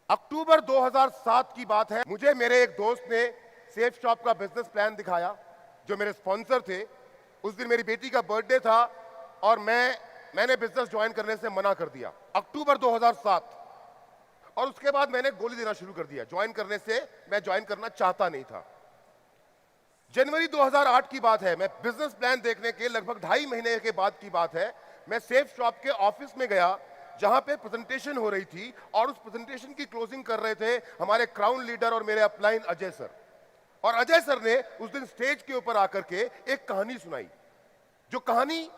अक्टूबर 2007 की बात है। मुझे मेरे एक दोस्त ने सेफ शॉप का बिजनेस प्लान दिखाया, जो मेरे स्पॉन्सर थे। उस दिन मेरी बेटी का बर्थडे था और मैंने बिजनेस ज्वाइन करने से मना कर दिया। अक्टूबर 2007। और उसके बाद मैंने गोली देना शुरू कर दिया। ज्वाइन करने से मैं ज्वाइन करना चाहता नहीं था। जनवरी 2008 की बात है। मैं बिजनेस प्लान देखने के लगभग 2.5 महीने के बाद की बात है। मैं सेफ शॉप के ऑफिस में गया, जहां पे प्रेजेंटेशन हो रही थी, और उस प्रेजेंटेशन की क्लोजिंग कर रहे थे हमारे क्राउन लीडर और मेरे अपलाइन अजय सर। और अजय सर ने उस दिन स्टेज के ऊपर आकर के एक कहानी सुनाई, जो कहानी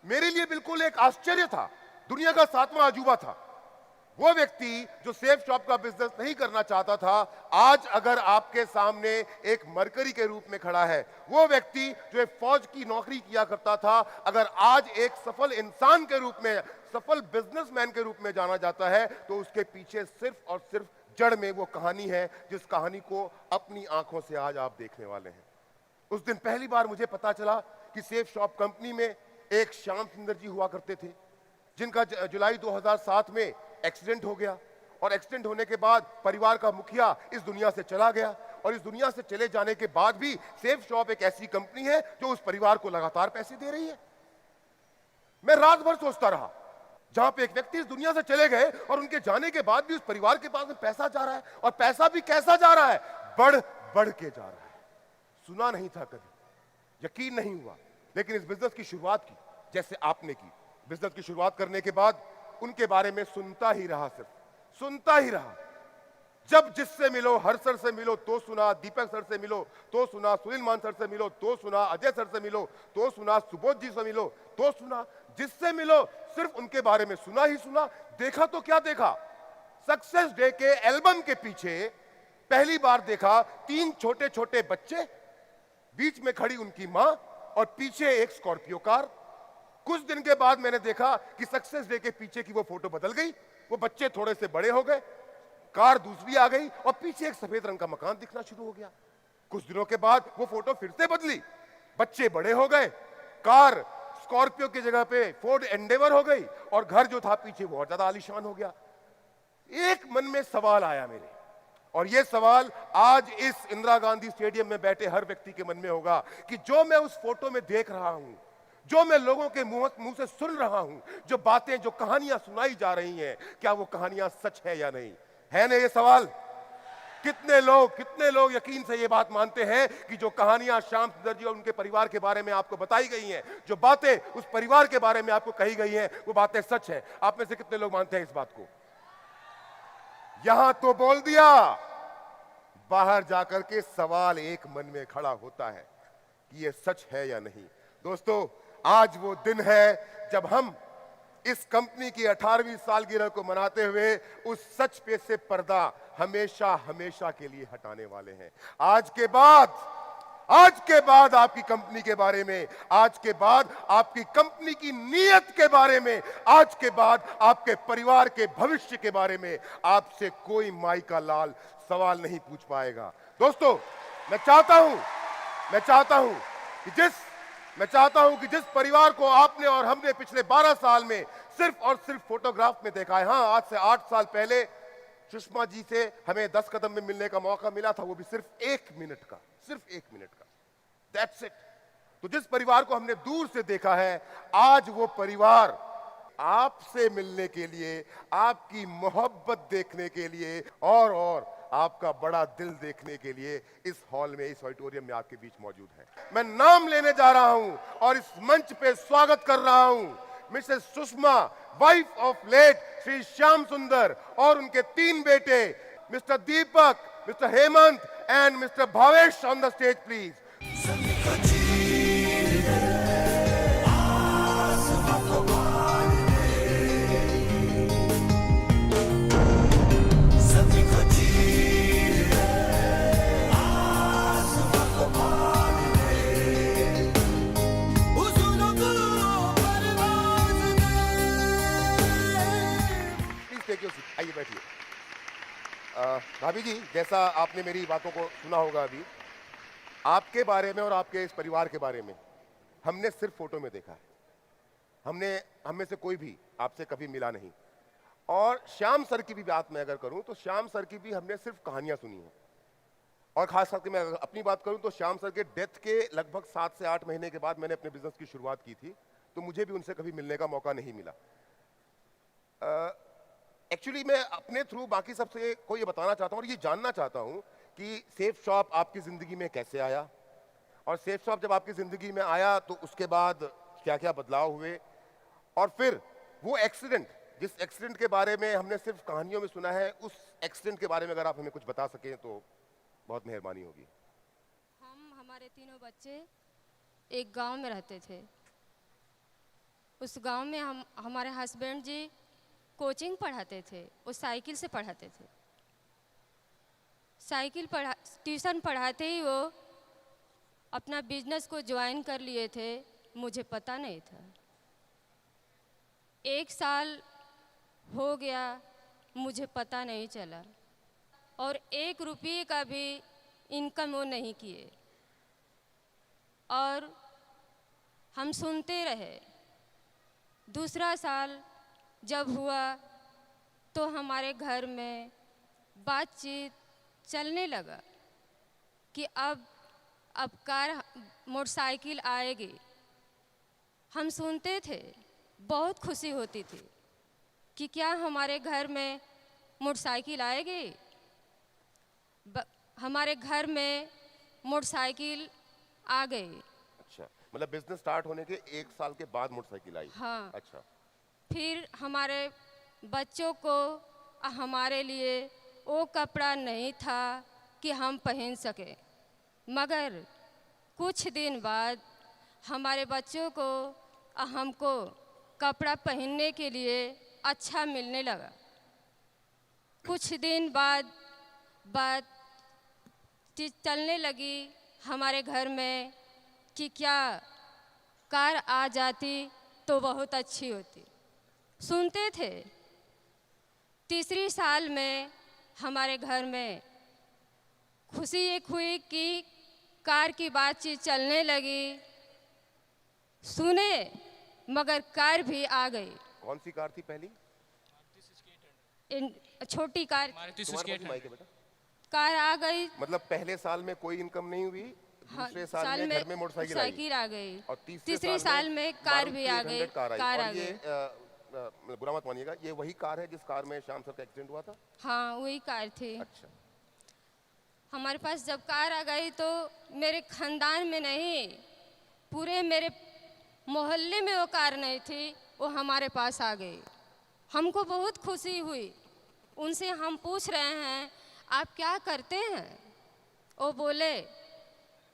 मेरे लिए बिल्कुल एक आश्चर्य था, दुनिया का 7वां अजूबा था। वो व्यक्ति जो सेफ शॉप का बिजनेस नहीं करना चाहता था, आज अगर आपके सामने एक मरकरी के रूप में खड़ा है। वो व्यक्ति जो एक फौज की नौकरी किया करता था, अगर आज एक सफल इंसान के रूप में, सफल बिजनेसमैन के रूप में जाना जाता है, तो उसके पीछे सिर्फ और सिर्फ जड़ में वो कहानी है, जिस कहानी को अपनी आंखों से आज आप देखने वाले हैं। उस दिन पहली बार मुझे पता चला कि सेफ शॉप कंपनी में एक श्याम सुंदर जी हुआ करते थे, जिनका जुलाई 2007 में एक्सीडेंट हो गया। और एक्सीडेंट होने के बाद परिवार का मुखिया इस दुनिया से चला गया। और इस दुनिया से चले जाने के बाद भी सेफ शॉप एक ऐसी कंपनी है जो उस परिवार को लगातार पैसे दे रही है। मैं रात भर सोचता रहा, जहां पे एक व्यक्ति इस दुनिया से चले गए और उनके जाने के बाद भी उस परिवार के पास में पैसा जा रहा है, और पैसा भी कैसा जा रहा है, बढ़ बढ़ के जा रहा है। सुना नहीं था कभी, यकीन नहीं हुआ। लेकिन इस बिजनेस की शुरुआत की जैसे आपने की। बिजनेस की शुरुआत करने के बाद उनके बारे में सुनता ही रहा, सिर्फ सुनता ही रहा। जब जिससे मिलो, हर सर से मिलो तो सुना, दीपक सर से मिलो तो सुना, सुनील मान सर से मिलो तो सुना, अजय सर से मिलो तो सुना, सुबोध जी से मिलो तो सुना। जिससे मिलो सिर्फ उनके बारे में सुना ही सुना। देखा तो क्या देखा, सक्सेस डे के एल्बम के पीछे पहली बार देखा 3 छोटे छोटे बच्चे, बीच में खड़ी उनकी मां, और पीछे एक स्कॉर्पियो कार। कुछ दिन के बाद मैंने देखा कि सक्सेस डे के पीछे की वो फोटो बदल गई। वो बच्चे थोड़े से बड़े हो गए, कार दूसरी आ गई, और पीछे एक सफेद रंग का मकान दिखना शुरू हो गया। कुछ दिनों के बाद वो फोटो फिर से बदली, बच्चे बड़े हो गए, कार स्कॉर्पियो की जगह पे फोर्ड एंडेवर हो गई, और घर जो था पीछे वो और ज्यादा आलीशान हो गया। एक मन में सवाल आया मेरे, और यह सवाल आज इस इंदिरा गांधी स्टेडियम में बैठे हर व्यक्ति के मन में होगा कि जो मैं उस फोटो में देख रहा हूं, जो मैं लोगों के मुंह से सुन रहा हूं, जो बातें, जो कहानियां सुनाई जा रही हैं, क्या वो कहानियां सच है या नहीं? है ना ये सवाल? कितने लोग यकीन से ये बात मानते हैं कि जो कहानियां श्याम सुंदर जी और उनके परिवार के बारे में आपको बताई गई हैं, जो बातें उस परिवार के बारे में आपको कही गई हैं, वो बातें सच है? आप में से कितने लोग मानते हैं इस बात को? यहां तो बोल दिया, बाहर जाकर के सवाल एक मन में खड़ा होता है कि ये सच है या नहीं। दोस्तों, आज वो दिन है जब हम इस कंपनी की 18वीं सालगिरह को मनाते हुए उस सच पे से पर्दा हमेशा हमेशा के लिए हटाने वाले हैं। आज के बाद आपकी कंपनी के बारे में, आज के बाद आपकी कंपनी की नीयत के बारे में, आज के बाद आपके परिवार के भविष्य के बारे में आपसे कोई माई का लाल सवाल नहीं पूछ पाएगा। दोस्तों, मैं चाहता हूं कि जिस परिवार को आपने और हमने पिछले 12 साल में सिर्फ और सिर्फ फोटोग्राफ में देखा है, हां, आज से 8 साल पहले सुषमा जी से हमें 10 कदम में मिलने का मौका मिला था, वो भी सिर्फ 1 मिनट का, दैट्स इट। तो जिस परिवार को हमने दूर से देखा है, आज वो परिवार आपसे मिलने के लिए, आपकी मोहब्बत देखने के लिए, और आपका बड़ा दिल देखने के लिए इस हॉल में, इस ऑडिटोरियम में आपके बीच मौजूद है। मैं नाम लेने जा रहा हूं और इस मंच पे स्वागत कर रहा हूं Mrs Sushma, wife of late Shri Shyam Sundar, और उनके 3 बेटे, Mr Deepak, Mr Hemant and Mr Bhavesh, on the stage please. आइए बैठिए। भाभी जी, जैसा आपने मेरी बातों को सुना होगा, अभी आपके बारे में और आपके इस परिवार के बारे में हमने सिर्फ फोटो में देखा है। हम में से कोई भी आपसे कभी मिला नहीं। और श्याम सर की भी बात मैं अगर करूं तो श्याम सर की भी हमने सिर्फ कहानियां सुनी हैं। और खास करके मैं अगर अपनी बात करूं तो श्याम सर के डेथ के लगभग 7 से 8 महीने के बाद मैंने अपने बिजनेस की शुरुआत की थी, तो मुझे भी उनसे कभी मिलने का मौका नहीं मिला। एक्चुअली मैं अपने थ्रू बाकी सबसे को ये बताना चाहता हूँ और ये जानना चाहता हूँ कि सेफ शॉप आपकी ज़िंदगी में कैसे आया, और सेफ शॉप जब आपकी ज़िंदगी में आया तो उसके बाद क्या क्या बदलाव हुए, और फिर वो एक्सीडेंट, जिस एक्सीडेंट के बारे में हमने सिर्फ कहानियों में सुना है, उस एक्सीडेंट के बारे में अगर आप हमें कुछ बता सकें तो बहुत मेहरबानी होगी। हमारे तीनों बच्चे एक गांव में रहते थे। उस गांव में हमारे हस्बैंड जी कोचिंग पढ़ाते थे, वो साइकिल से पढ़ाते थे। ट्यूशन पढ़ाते ही वो अपना बिजनेस को ज्वाइन कर लिए थे, मुझे पता नहीं था। 1 साल हो गया, मुझे पता नहीं चला, और 1 रुपये का भी इनकम वो नहीं किए, और हम सुनते रहे। दूसरा साल जब हुआ तो हमारे घर में बातचीत चलने लगा कि अब कार मोटरसाइकिल आएगी। हम सुनते थे, बहुत खुशी होती थी कि क्या हमारे घर में मोटरसाइकिल आएगी। हमारे घर में मोटरसाइकिल आ गई। अच्छा, मतलब बिजनेस स्टार्ट होने के 1 साल के बाद मोटरसाइकिल आई? हाँ। अच्छा। फिर हमारे बच्चों को हमारे लिए वो कपड़ा नहीं था कि हम पहन सके, मगर कुछ दिन बाद हमारे बच्चों को हमको कपड़ा पहनने के लिए अच्छा मिलने लगा। कुछ दिन बाद बात चलने लगी हमारे घर में कि क्या कार आ जाती तो बहुत अच्छी होती। सुनते थे। तीसरी साल में हमारे घर में खुशी एक हुई कि कार की बातचीत चलने लगी। सुने, मगर कार भी आ गई। कौन सी कार थी पहली? छोटी कार। तुम्हारे पास माइक है बेटा? कार आ गई। मतलब पहले साल में कोई इनकम नहीं हुई, दूसरे साल में घर में मोटरसाइकिल आ गई, और तीसरे साल में कार भी आ गई। कार आ गई। बुरा मत मानिएगा, ये वही कार है जिस कार में श्याम सर का एक्सीडेंट हुआ था? हाँ, वही कार थी। अच्छा। हमारे पास जब कार आ गई तो मेरे खानदान में नहीं, पूरे मेरे मोहल्ले में वो कार नहीं थी, वो हमारे पास आ गई। हमको बहुत खुशी हुई। उनसे हम पूछ रहे हैं आप क्या करते हैं? वो बोले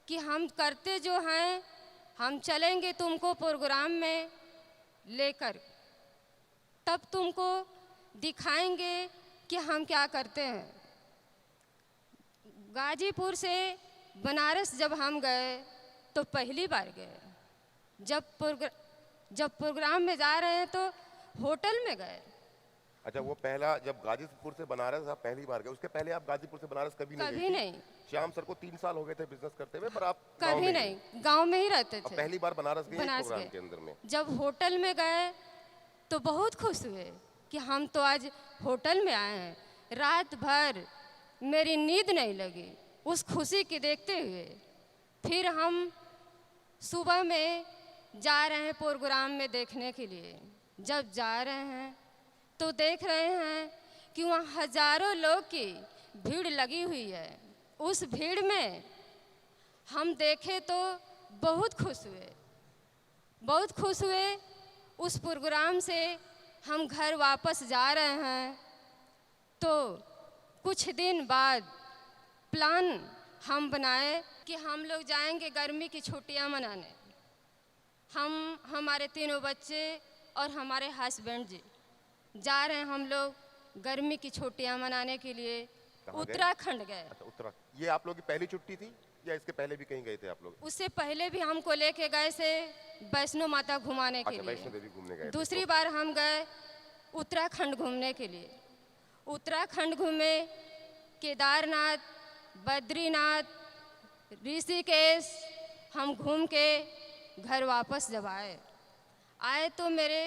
कि हम करते जो हैं, हम चलेंगे तुमको प्रोग्राम में लेकर, तब तुमको दिखाएंगे कि हम क्या करते हैं। गाजीपुर से बनारस जब हम गए तो पहली बार गए। जब प्रोग्राम में जा रहे हैं तो होटल में गए। अच्छा, वो पहला जब गाजीपुर से बनारस आप पहली बार गए, उसके पहले आप गाजीपुर से बनारस कभी नहीं? श्याम सर को 3 साल हो गए थे बिजनेस करते हुए, पर आप कभी नहीं, गांव में ही रहते थे। पहली बार बनारस गए प्रोग्राम के अंदर में। जब होटल में गए तो बहुत खुश हुए कि हम तो आज होटल में आए हैं। रात भर मेरी नींद नहीं लगी उस खुशी की देखते हुए। फिर हम सुबह में जा रहे हैं प्रोग्राम में देखने के लिए। जब जा रहे हैं तो देख रहे हैं कि वहाँ हजारों लोग की भीड़ लगी हुई है। उस भीड़ में हम देखे तो बहुत खुश हुए। उस प्रोग्राम से हम घर वापस जा रहे हैं तो कुछ दिन बाद प्लान हम बनाए कि हम लोग जाएंगे गर्मी की छुट्टियां मनाने। हमारे तीनों बच्चे और हमारे हस्बैंड जी जा रहे हैं हम लोग गर्मी की छुट्टियां मनाने के लिए उत्तराखंड गए। अच्छा, ये आप लोग की पहली छुट्टी थी या इसके पहले भी कहीं गए थे आप लोग? उससे पहले भी हमको लेके गए से वैष्णो माता घुमाने के लिए। वैष्णो देवी घूमने गए। दूसरी बार हम गए उत्तराखंड घूमने के लिए। उत्तराखंड घूमे, केदारनाथ, बद्रीनाथ, ऋषिकेश हम घूम के घर वापस जब आए तो मेरे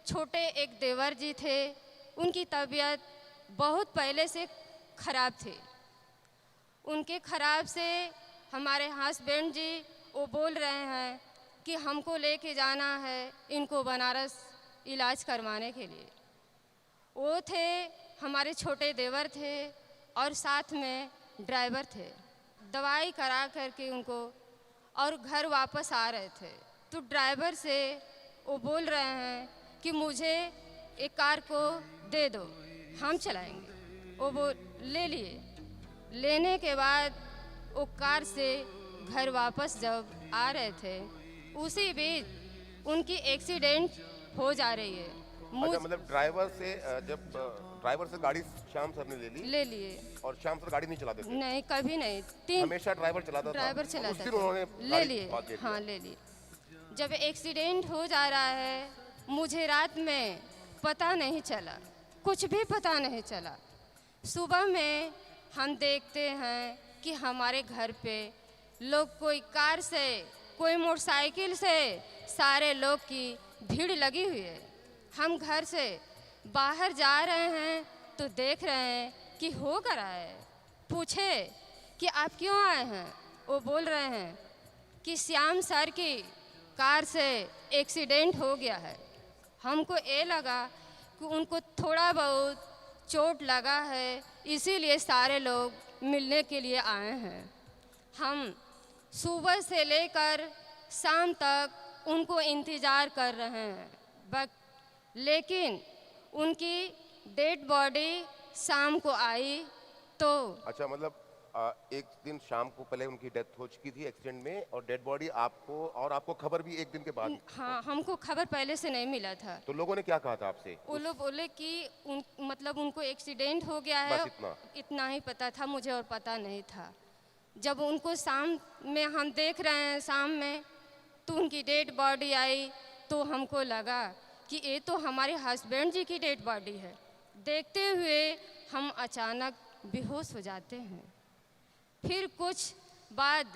छोटे एक देवर जी थे, उनकी तबीयत बहुत पहले से ख़राब थी। उनके ख़राब से हमारे हस्बैंड जी वो बोल रहे हैं कि हमको लेके जाना है इनको बनारस इलाज करवाने के लिए। वो थे, हमारे छोटे देवर थे और साथ में ड्राइवर थे। दवाई करा करके उनको और घर वापस आ रहे थे तो ड्राइवर से वो बोल रहे हैं कि मुझे एक कार को दे दो, हम चलाएंगे। वो ले लिए। लेने के बाद वो कार से घर वापस जब आ रहे थे उसी बीच उनकी एक्सीडेंट हो जा रही है। अच्छा, मतलब जब ड्राइवर से गाड़ी श्याम सर ने ले लिए और श्याम सर गाड़ी नहीं चलाते थे? नहीं, कभी नहीं। हमेशा ड्राइवर चलाता ड्राइवर था। चलाता उस दिन था। उन्होंने ले गाड़ी लिए, भाग ले लिया। हाँ ले लिए। जब एक्सीडेंट हो जा रहा है मुझे रात में पता नहीं चला, कुछ भी पता नहीं चला। सुबह में हम देखते हैं कि हमारे घर पे लोग कोई कार से कोई मोटरसाइकिल से सारे लोग की भीड़ लगी हुई है। हम घर से बाहर जा रहे हैं तो देख रहे हैं कि हो कर रहा है। पूछे कि आप क्यों आए हैं? वो बोल रहे हैं कि श्याम सर की कार से एक्सीडेंट हो गया है। हमको ये लगा कि उनको थोड़ा बहुत चोट लगा है, इसीलिए सारे लोग मिलने के लिए आए हैं। हम सुबह से लेकर शाम तक उनको इंतज़ार कर रहे हैं, लेकिन उनकी डेड बॉडी शाम को आई तो। अच्छा, मतलब एक दिन शाम को पहले उनकी डेथ हो चुकी थी एक्सीडेंट में और डेड बॉडी आपको खबर भी एक दिन के बाद? हाँ, हमको खबर पहले से नहीं मिला था। तो लोगों ने क्या कहा था आपसे? वो लोग बोले कि मतलब उनको एक्सीडेंट हो गया है, बस इतना ही पता था, मुझे और पता नहीं था। जब उनको शाम में हम देख रहे हैं, शाम में तो उनकी डेड बॉडी आई तो हमको लगा कि ये तो हमारे हस्बैंड जी की डेड बॉडी है। देखते हुए हम अचानक बेहोश हो जाते हैं। फिर कुछ बाद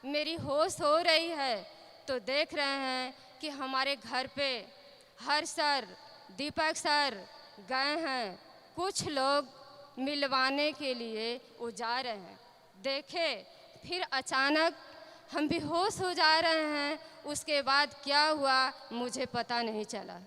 मेरी होश हो रही है तो देख रहे हैं कि हमारे घर पे हर सर, दीपक सर गए हैं। कुछ लोग मिलवाने के लिए वो जा रहे हैं। देखे फिर अचानक हम बेहोश हो जा रहे हैं। उसके बाद क्या हुआ मुझे पता नहीं चला।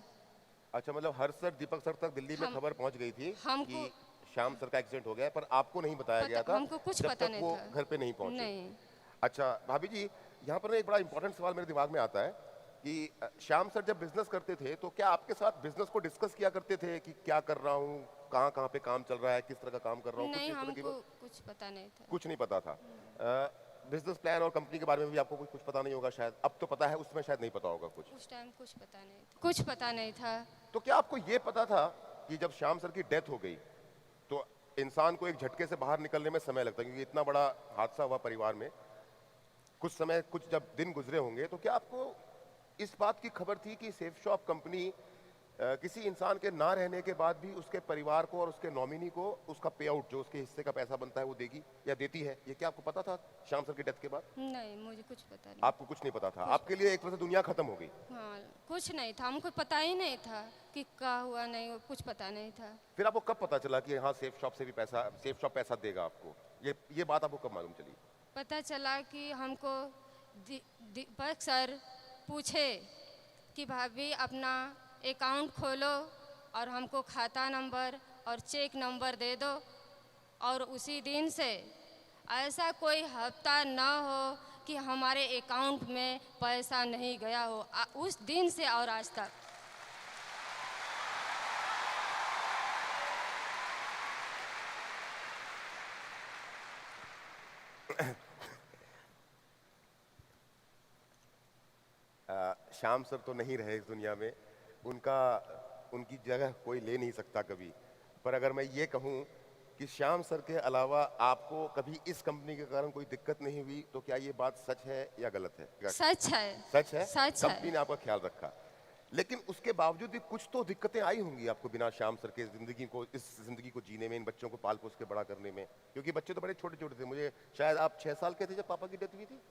अच्छा, मतलब हर सर, दीपक सर तक दिल्ली में खबर पहुंच गई थी कि श्याम सर का एक्सीडेंट हो गया, पर आपको नहीं बताया गया था। हमको कुछ पता नहीं था। वो घर पे नहीं पहुंचे। नहीं। अच्छा भाभी जी, यहाँ पर एक बड़ा इंपॉर्टेंट सवाल मेरे दिमाग में आता है कि श्याम सर जब बिजनेस करते थे तो क्या आपके साथ बिजनेस को डिस्कस किया करते थे कि क्या कर रहा हूँ, कहाँ कहाँ पे काम चल रहा है, किस तरह का काम कर रहा हूँ? नहीं, हमको कुछ पता नहीं था। कुछ नहीं पता था। बिजनेस प्लान और कंपनी के बारे में भी आपको कुछ पता नहीं होगा शायद। अब तो पता है, उस समय शायद नहीं पता होगा कुछ। उस टाइम कुछ पता नहीं था। कुछ पता नहीं था। तो क्या आपको ये पता था कि जब श्याम सर की डेथ हो गई तो इंसान को एक झटके से बाहर निकलने में समय लगता है, क्योंकि इतना बड़ा हादसा हुआ परिवार में, कुछ जब दिन गुजरे होंगे, तो क्या आपको इस बात की खबर थी कि सेफ शॉप कंपनी किसी इंसान के ना रहने के बाद भी उसके परिवार को और उसके नॉमिनी को उसका पे आउट, जो उसके हिस्से का पैसा बनता है, वो देगी या देती है? ये क्या आपको पता था श्याम सर की डेथ के बाद? नहीं, मुझे कुछ पता नहीं। आपको कुछ नहीं पता था? आपके लिए एक तरह से दुनिया खत्म हो गई? हाँ, कुछ नहीं था, हमको पता ही नहीं था कि क्या हुआ, नहीं कुछ पता नहीं था। फिर आपको कब पता चला कि हाँ सेफ शॉप पैसा देगा आपको? ये बात आपको कब मालूम चली? पता चला कि हमको दीपक सर पूछे कि भाभी अपना अकाउंट खोलो और हमको खाता नंबर और चेक नंबर दे दो, और उसी दिन से ऐसा कोई हफ्ता ना हो कि हमारे अकाउंट में पैसा नहीं गया हो। उस दिन से और आज तक। श्याम सर तो नहीं रहे इस दुनिया में, उनकी जगह कोई ले नहीं सकता कभी। पर अगर मैं ये कहूँ कि श्याम सर के अलावा आपको कभी इस कंपनी के कारण कोई दिक्कत नहीं हुई, तो क्या ये बात सच है या गलत है? सच है। सच है? सच कंपनी ने आपका ख्याल रखा, लेकिन उसके बावजूद भी कुछ तो दिक्कतें आई होंगी आपको बिना श्याम सर के इस जिंदगी को जीने में, इन बच्चों को पाल पोस के बड़ा करने में, क्योंकि बच्चे तो बड़े छोटे छोटे थे। मुझे शायद आप 6 साल के थे जब पापा की डेथ हुई थी?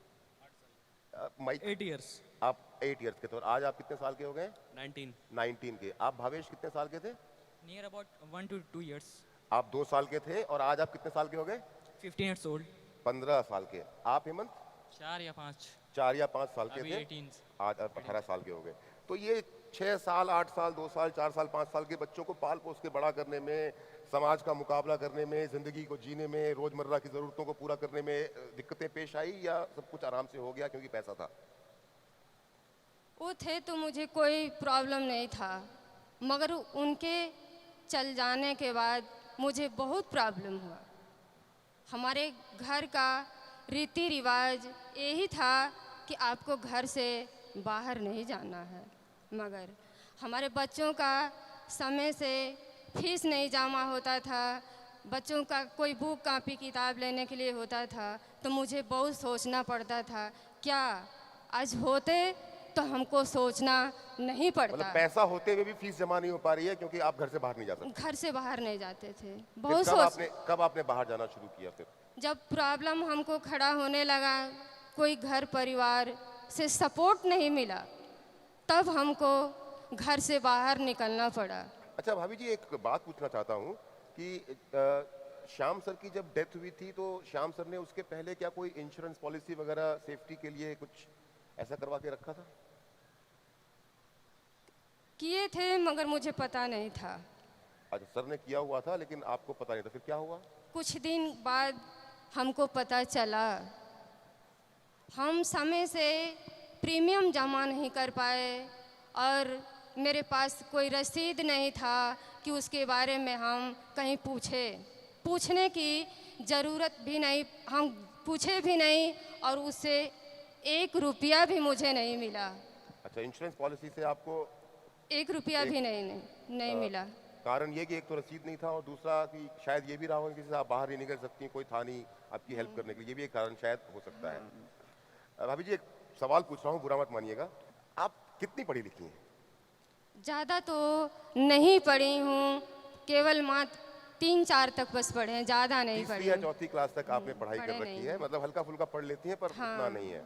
8 years। आप 8 इयर्स के थे। और आज आप कितने साल के हो गए? 19। 19 के। आप भावेश कितने साल के थे? Near about 1 to 2 years. आप 2 साल के थे और आज आप कितने साल के हो गए? 15 years old. 15 साल के। आप हेमंत? 4 या 5. 4 या 5 साल के अभी थे। 18. आज आप 18 साल के हो गए। तो ये 6 साल, 8 साल, 2 साल, 4 साल, 5 साल के बच्चों को पाल पोस के बड़ा करने में, समाज का मुकाबला करने में, जिंदगी को जीने में, रोजमर्रा की जरूरतों को पूरा करने में दिक्कतें पेश आई या सब कुछ आराम से हो गया क्योंकि पैसा था? वो थे तो मुझे कोई प्रॉब्लम नहीं था, मगर उनके चल जाने के बाद मुझे बहुत प्रॉब्लम हुआ। हमारे घर का रीति रिवाज यही था कि आपको घर से बाहर नहीं जाना है, मगर हमारे बच्चों का समय से फीस नहीं जमा होता था, बच्चों का कोई बुक कापी किताब लेने के लिए होता था तो मुझे बहुत सोचना पड़ता था, क्या आज होते तो हमको सोचना नहीं पड़ता। मतलब पैसा होते हुए भी फीस जमा नहीं हो पा रही है क्योंकि आप घर से बाहर नहीं जा सकते। घर से बाहर नहीं जाते थे। फिर बहुत कब आपने बाहर जाना शुरू किया फिर? जब प्रॉब्लम हमको खड़ा होने लगा, कोई घर परिवार से सपोर्ट नहीं मिला, तब हमको घर से बाहर निकलना पड़ा। अच्छा भाभी जी, एक बात पूछना चाहता हूँ कि श्याम सर की जब डेथ हुई थी तो श्याम सर ने उसके पहले क्या कोई इंश्योरेंस पॉलिसी वगैरह सेफ्टी के लिए कुछ ऐसा करवा के रखा था? किए थे मगर मुझे पता नहीं था। अच्छा, सर ने किया हुआ था लेकिन आपको पता नहीं था, फिर क्या हुआ? कुछ दिन बाद हमको पता चला, हम समय से प्रीमियम जमा नहीं कर पाए और मेरे पास कोई रसीद नहीं था कि उसके बारे में हम कहीं पूछने की ज़रूरत भी नहीं, हम पूछे भी नहीं और उससे 1 रुपया भी मुझे नहीं मिला। अच्छा, इंश्योरेंस पॉलिसी से आपको 1 रुपया भी नहीं मिला। कारण ये कि एक तो रसीद नहीं था और दूसरा कि शायद ये भी रहा होगा कि आप बाहर नहीं निकल सकती, कोई था नहीं आपकी हेल्प करने के लिए, ये भी एक कारण शायद हो सकता है। भाभी जी, एक सवाल पूछ रहा हूँ, बुरा मत मानिएगा, आप कितनी पढ़ी लिखी हैं? ज़्यादा तो नहीं पढ़ी हूँ, केवल मात्र 3-4 तक बस पढ़े हैं, ज़्यादा नहीं पढ़ी। 3वीं या 4वीं क्लास तक आपने पढ़ाई कर पढ़े रखी नहीं। है, मतलब हल्का फुल्का पढ़ लेती हैं पर उतना नहीं है।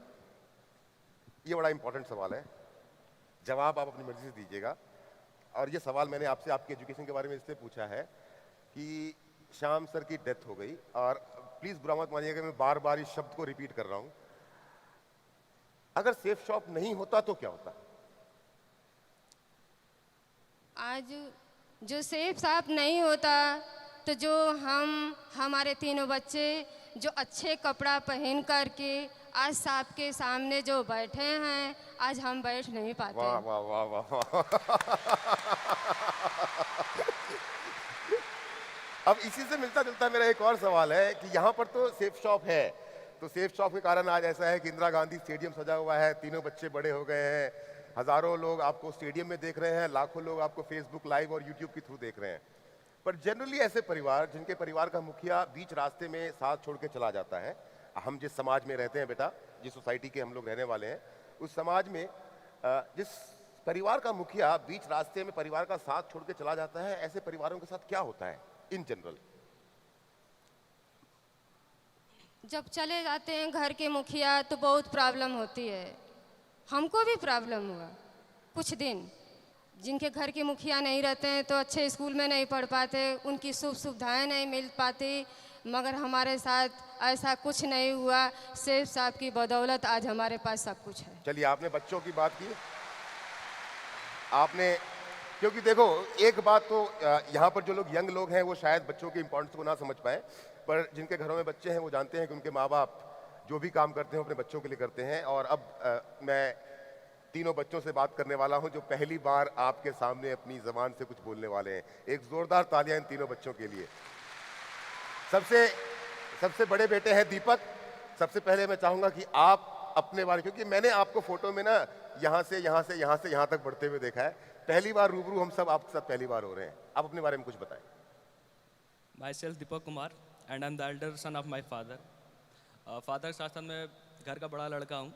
ये बड़ा इंपॉर्टेंट सवाल है, जवाब आप अपनी मर्जी से दीजिएगा। और ये सवाल मैंने आपसे आपके एजुकेशन के बारे में इसलिए पूछा है कि श्याम सर की डेथ हो गई और प्लीज बुरा मत मानिएगा मैं बार बार इस शब्द को रिपीट कर रहा हूं, अगर सेफ शॉप नहीं होता तो क्या होता? आज जो सेफ साफ नहीं होता तो जो हमारे तीनों बच्चे जो अच्छे कपड़ा पहन करके आज साहब के सामने जो बैठे हैं, आज हम बैठ नहीं पाते। वाह वाह वाह वाह वाह। अब इसी से मिलता जुलता मेरा एक और सवाल है कि यहाँ पर तो सेफ शॉप है, तो सेफ शॉप के कारण आज ऐसा है कि इंदिरा गांधी स्टेडियम सजा हुआ है, तीनों बच्चे बड़े हो गए हैं, हजारों लोग आपको स्टेडियम में देख रहे हैं, लाखों लोग आपको फेसबुक लाइव और यूट्यूब के थ्रू देख रहे हैं। पर जनरली ऐसे परिवार जिनके परिवार का मुखिया बीच रास्ते में साथ छोड़ के चला जाता है, हम जिस समाज में रहते हैं बेटा, जिस सोसाइटी के हम लोग रहने वाले हैं, उस समाज में जिस परिवार का मुखिया बीच रास्ते में परिवार का साथ छोड़ के चला जाता है, ऐसे परिवारों के साथ क्या होता है इन जनरल? जब चले जाते हैं घर के मुखिया तो बहुत प्रॉब्लम होती है, हमको भी प्रॉब्लम हुआ। कुछ दिन जिनके घर के मुखिया नहीं रहते हैं तो अच्छे स्कूल में नहीं पढ़ पाते, उनकी सुविधाएं नहीं मिल पाती, मगर हमारे साथ ऐसा कुछ नहीं हुआ। सेफ साहब की बदौलत आज हमारे पास सब कुछ है। चलिए, आपने बच्चों की बात की, आपने, क्योंकि देखो एक बात तो यहाँ पर जो लोग यंग लोग हैं वो शायद बच्चों की इंपॉर्टेंस को ना समझ पाए, पर जिनके घरों में बच्चे हैं वो जानते हैं कि उनके माँ बाप जो भी काम करते हैं अपने बच्चों के लिए करते हैं। और अब मैं तीनों बच्चों से बात करने वाला हूं जो पहली बार आपके सामने अपनी ज़बान से कुछ बोलने वाले हैं। एक जोरदार तालियां इन तीनों बच्चों के लिए। सबसे बड़े बेटे हैं दीपक। सबसे पहले मैं चाहूंगा कि आप अपने बारे, क्योंकि मैंने आपको फोटो में ना यहाँ से यहाँ तक बढ़ते हुए देखा है, पहली बार रूबरू हम सब आपके साथ पहली बार हो रहे हैं, आप अपने बारे में कुछ बताएं। Myself Deepak Kumar and I'm the elder son of my father. Father के साथ साथ मैं घर का बड़ा लड़का हूँ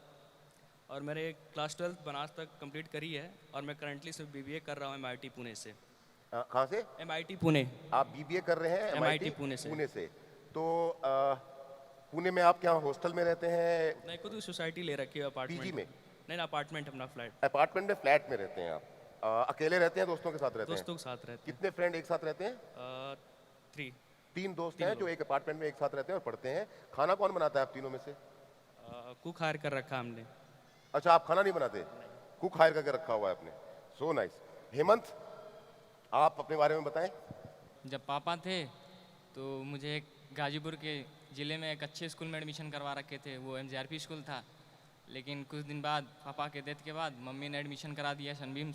और मैंने क्लास 12 बनारस तक कंप्लीट करी है और मैं करंटली से BBA कर रहा हूँ MIT पुणे से। कहाँ से? MIT पुणे। आप BBA कर रहे हैं MIT पुणे से। तो पुणे में आप क्या हॉस्टल में रहते हैं? नहीं, खुद की सोसाइटी ले रखी है अपार्टमेंट पीजी में? नहीं, अपार्टमेंट, अपना फ्लैट। अपार्टमेंट में, फ्लैट में रहते हैं आप? अकेले रहते हैं, दोस्तों के साथ रहते हैं? दोस्तों के साथ रहते कितने फ्रेंड एक साथ रहते हैं? हैं 3 तीन दोस्त हैं जो एक अपार्टमेंट में एक साथ रहते हैं और पढ़ते हैं। खाना कौन बनाता है आप तीनों में से? कुक हायर कर रखा हमने। अच्छा, आप खाना नहीं बनाते, कुक हायर करके रखा हुआ है आपने। So nice. हेमंत, आप अपने बारे में बताएं। जब पापा थे तो मुझे एक गाजीपुर के ज़िले में एक अच्छे स्कूल में एडमिशन करवा रखे थे, वो MJRP स्कूल था। लेकिन कुछ दिन बाद पापा के डेथ के बाद मम्मी ने एडमिशन करा दिया सनबीम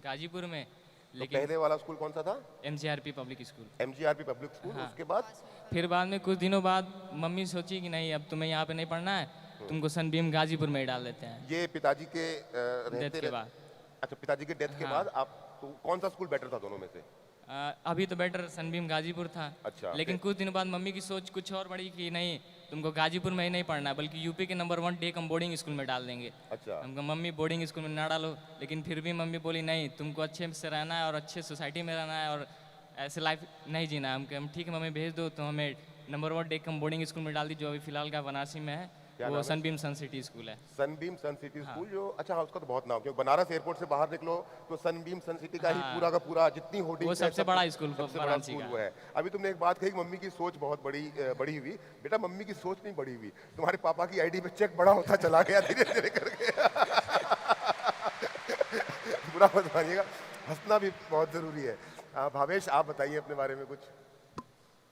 गाजीपुर में। तो लेकिन पहले वाला स्कूल कौन सा था? MJRP public school. MGRP public school. हाँ। उसके बाद फिर बाद में कुछ दिनों बाद मम्मी सोची कि नहीं, अब तुम्हें यहाँ पे नहीं पढ़ना है, तुमको सनबीम गाजीपुर में ही डाल देते हैं। ये पिताजी के डेथ के बाद। अच्छा, पिताजी के डेथ के हाँ। बाद आप तो कौन सा स्कूल बेटर था दोनों में से? अभी तो बेटर सनबीम गाजीपुर था। अच्छा, लेकिन फिर? कुछ दिनों बाद मम्मी की सोच कुछ और बढ़ी कि नहीं, तुमको गाजीपुर में ही नहीं पढ़ना है, बल्कि यूपी के नंबर 1 टेक हम बोर्डिंग स्कूल में डाल देंगे। अच्छा। हमको मम्मी बोर्डिंग स्कूल में ना डालो, लेकिन फिर भी मम्मी बोली नहीं, तुमको अच्छे से रहना है और अच्छे सोसाइटी में रहना है और ऐसे लाइफ नहीं जीना है। हम ठीक है मम्मी भेज दो, तो हमें नंबर 1 टेक हम बोर्डिंग स्कूल में डाल दी, जो अभी फिलहाल का बनारसी में है। क्या वो नाम है? सनबीम सन सिटी स्कूल है। सनबीम सन सिटी स्कूल, जो अच्छा हाँ, उसका तो बहुत नाम, क्योंकि बनारस एयरपोर्ट से बाहर निकलो तो सनबीम सन सिटी का ही हाँ। पूरा का पूरा जितनी होर्डिंग वो सबसे बड़ा स्कूल सबसे बड़ा वाराणसी स्कूल का। वो है। अभी तुमने एक बात कही, मम्मी की सोच बहुत बड़ी हुई। बेटा, मम्मी की सोच नहीं बड़ी हुई, तुम्हारे पापा की आईडी में चेक बड़ा होता चला गया धीरे धीरे करके। बुरा मत मानिएगा, हंसना भी बहुत जरूरी है। भावेश, आप बताइए अपने बारे में कुछ।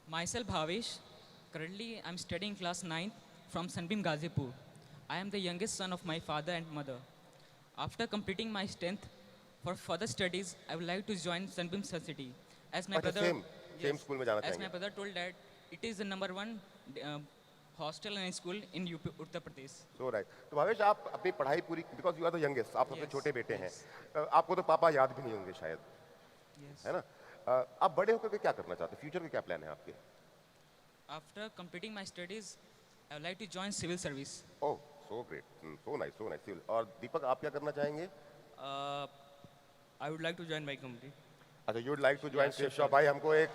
Myself Bhavesh. Currently, I'm studying class 9th from Sunbeam Gazipur. I am the youngest son of my father and mother. After completing my 10th, for further studies, I would like to join Sunbeam Sun City. As my अच्छा, brother, same school में जाना as my चाहेंगे? brother told that it is the number 1 hostel and school in UP, Uttar Pradesh. So right. तो भावेश, आप अपनी पढ़ाई पूरी, because you are the youngest, आप सबसे Yes, छोटे बेटे हैं, yes. आपको तो पापा याद भी नहीं होंगे शायद, Yes. है ना? आप बड़े होकर के क्या करना चाहते हैं? फ्यूचर के क्या प्लान है आपके? After completing my studies, I would like to join civil service. Oh, so great, so nice, so nice. और दीपक, आप क्या करना चाहेंगे? I would like to join my company. अच्छा, you would like to join safe shop. भाई, हमको एक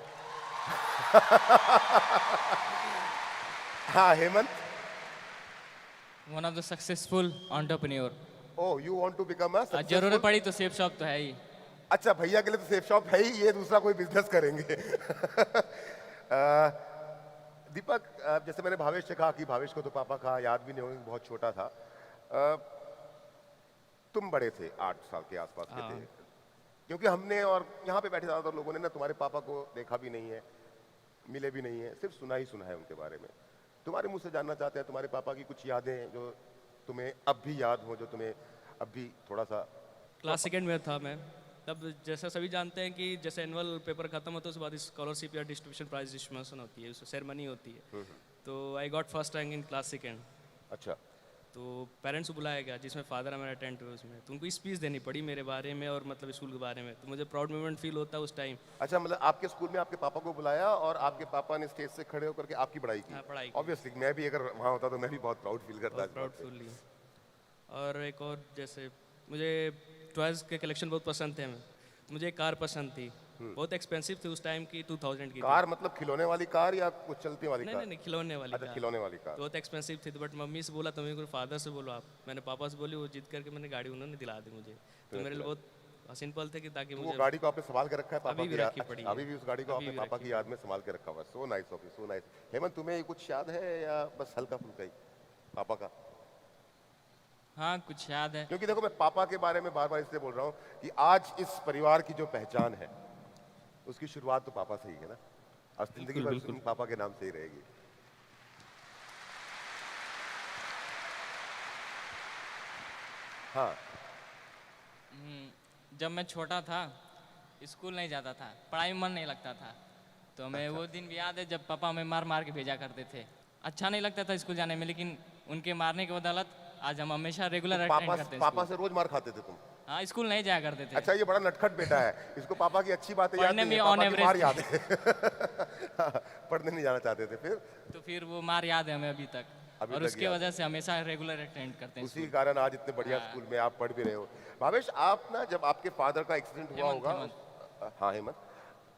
हाँ, Hemant. One of the successful entrepreneur. Oh, you want to become a जरूरत पड़ी तो सेफ शॉप तो है ही। अच्छा, भैया के लिए तो सेफ शॉप है ही, ये दूसरा कोई बिजनेस करेंगे। दीपक, जैसे मैंने भावेश से कहा कि भावेश को तो पापा का याद भी नहीं होगा, बहुत छोटा था। तुम बड़े थे, 8 साल के आसपास के थे, क्योंकि हमने और यहाँ पे बैठे ज़्यादातर लोगों ने ना तुम्हारे पापा को देखा भी नहीं है, मिले भी नहीं है, सिर्फ सुना ही सुना है उनके बारे में। तुम्हारे मुंह से जानना चाहते हैं तुम्हारे पापा की कुछ यादें जो तुम्हें अब भी याद हो, जो तुम्हें अब भी थोड़ा सा। क्लास सेकेंड में था मैं तब। जैसा सभी जानते हैं कि जैसे एनुअल पेपर खत्म होता है उसके बाद स्कॉलरशिप या डिस्ट्रीब्यूशन प्राइज डिस्ट्रीब्यूशन होती है, उसमें सेरेमनी होती है। तो I got first rank in class second. अच्छा, तो पेरेंट्स को बुलाया गया, जिसमें फादर हमारे अटेंड हुए उसमें। तो उनको स्पीच देनी पड़ी मेरे बारे में और मतलब स्कूल के बारे में। तो मुझे प्राउड मोमेंट फील होता है उस टाइम। अच्छा, मतलब आपके स्कूल में आपके पापा को बुलाया और आपके पापा ने स्टेज से खड़े होकर के आपकी पढ़ाई की? हाँ, पढ़ाई की। ऑब्वियसली, मैं भी अगर वहाँ होता तो मैं भी बहुत प्राउड फील करता। बहुत प्राउडफुली। और एक और, जैसे मुझे टॉयज़ के कलेक्शन बहुत पसंद थे। हमें मुझे एक कार पसंद थी, बहुत एक्सपेंसिव थी उस टाइम की, 2000 की थी। कार मतलब खिलौने वाली कार या कुछ चलती वाली नहीं कार? नहीं नहीं, खिलौने वाली अच्छा, कार। खिलौने वाली कार। तो बहुत एक्सपेंसिव थी, तो बट मम्मी से बोला तुम्हें फादर से बोलो आप। मैंने पापा से बोली, वो जीत करके मैंने गाड़ी उन्होंने दिला दी मुझे। तो मेरे लिए बहुत सिंपल थे कि ताकि वो मुझे गाड़ी को आपने संभाल के रखा है पापा अभी भी की याद? रखी पड़ी है। अभी भी उस गाड़ी को अभी आपने भी पापा रखी की याद में संभाल के रखा हुआ है। सो nice of you, so nice. Hemant, तुम्हें कुछ याद है या बस हल्का फुल्का ही पापा का? हाँ, कुछ याद है। क्योंकि देखो, मैं पापा के बारे में बार बार इसलिए बोल रहा हूँ कि आज इस परिवार की जो पहचान है उसकी शुरुआत तो पापा से ही है ना, और जिंदगी भर बिल्कुल। पापा के नाम से ही रहेगी। हाँ, जब मैं छोटा था, स्कूल नहीं जाता था, पढ़ाई में मन नहीं लगता था, तो हमें वो दिन भी याद है जब पापा हमें मार मार के भेजा करते थे। अच्छा नहीं लगता था स्कूल जाने में, लेकिन उनके मारने के बदौलत आज हम हमेशा रेगुलर अटेंड करते हैं पापा स्कूल। से रोज मार खाते थे तुम? हाँ, स्कूल नहीं जाया करते थे। अच्छा, ये बड़ा नटखट बेटा है, इसको पापा की अच्छी बातें याद पढ़ने नहीं है, में on पापा की मार average याद है। पढ़ने नहीं जाना चाहते थे फिर? तो फिर वो मार याद है हमें अभी तक, अभी और तक उसके याद वजह से हमेशा रेगुलर अटेंड करते हैं उसी स्कूल। के कारण आज इतने बढ़िया स्कूल में आप पढ़ भी रहे हो। भावेश, आप ना जब आपके फादर का एक्सीडेंट हुआ हेमंत, होगा, हाँ हेमंत,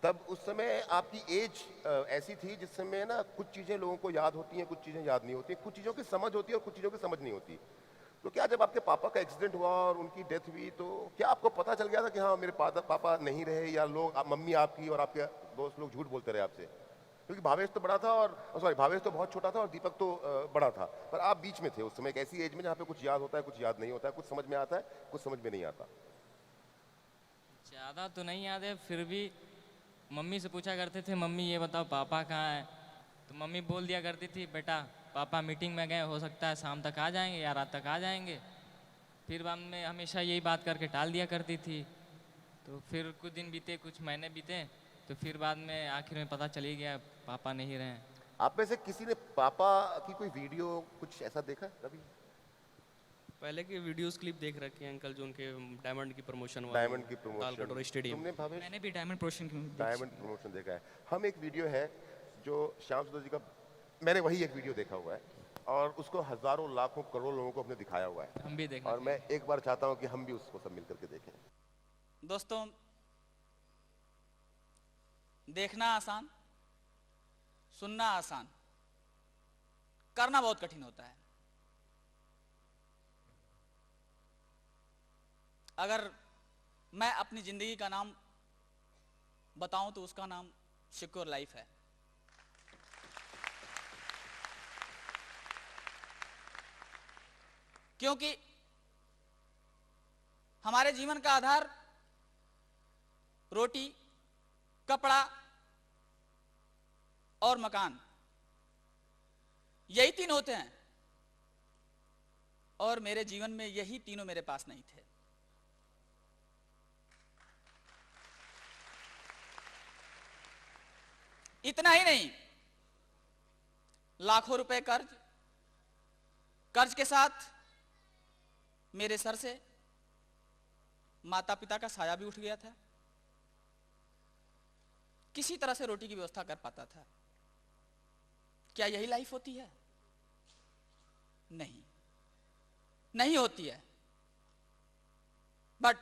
तब उस समय आपकी एज ऐसी थी जिस समय ना कुछ चीज़ें लोगों को याद होती हैं, कुछ चीज़ें याद नहीं होती, कुछ चीज़ों की समझ होती है और कुछ चीज़ों की समझ नहीं होती। तो क्या जब आपके पापा का एक्सीडेंट हुआ और उनकी डेथ हुई तो क्या आपको पता चल गया था कि हाँ मेरे पापा नहीं रहे, या लोग मम्मी आपकी और आपके दोस्त लोग झूठ बोलते रहे आपसे? क्योंकि भावेश तो बड़ा था और सॉरी भावेश तो बहुत छोटा था और दीपक तो बड़ा था, पर आप बीच में थे उस समय एक ऐसी एज में जहाँ पे कुछ याद होता है कुछ याद नहीं होता है, कुछ समझ में आता है कुछ समझ में नहीं आता। ज़्यादा तो नहीं याद है, फिर भी मम्मी से पूछा करते थे, मम्मी ये बताओ पापा कहाँ है, तो मम्मी बोल दिया करती थी, बेटा पापा मीटिंग में गए, हो सकता है शाम तक आ जाएंगे या रात तक आ जाएंगे। फिर बाद में हमेशा यही बात करके टाल दिया करती थी। तो फिर कुछ दिन बीते, कुछ महीने बीते, तो फिर बाद में आखिर में पता चल ही गया पापा नहीं रहे। आप में से किसी ने पापा की कोई वीडियो कुछ ऐसा देखा है कभी? पहले की वीडियोस क्लिप देख रखी है अंकल, जो उनके डायमंड की प्रमोशन हुआ डायमंड की तालकटोरा प्रमोशन स्टेडियम। तुमने भावेश? मैंने भी डायमंड पोर्शन की डायमंड प्रमोशन देखा है। हम एक वीडियो है जो श्याम सुंदर जी का, मैंने वही एक वीडियो देखा हुआ है और उसको हजारों लाखों करोड़ों लोगों को हमने दिखाया हुआ है, हम भी देखना और मैं एक बार चाहता हूँ कि हम भी उसको सब मिलकर के देखें। दोस्तों, देखना आसान, सुनना आसान, करना बहुत कठिन होता है। अगर मैं अपनी जिंदगी का नाम बताऊं तो उसका नाम सिक्योर लाइफ है। क्योंकि हमारे जीवन का आधार रोटी, कपड़ा और मकान, यही तीन होते हैं, और मेरे जीवन में यही तीनों मेरे पास नहीं थे। इतना ही नहीं, लाखों रुपए कर्ज के साथ मेरे सर से माता पिता का साया भी उठ गया था। किसी तरह से रोटी की व्यवस्था कर पाता था। क्या यही लाइफ होती है? नहीं, नहीं होती है। बट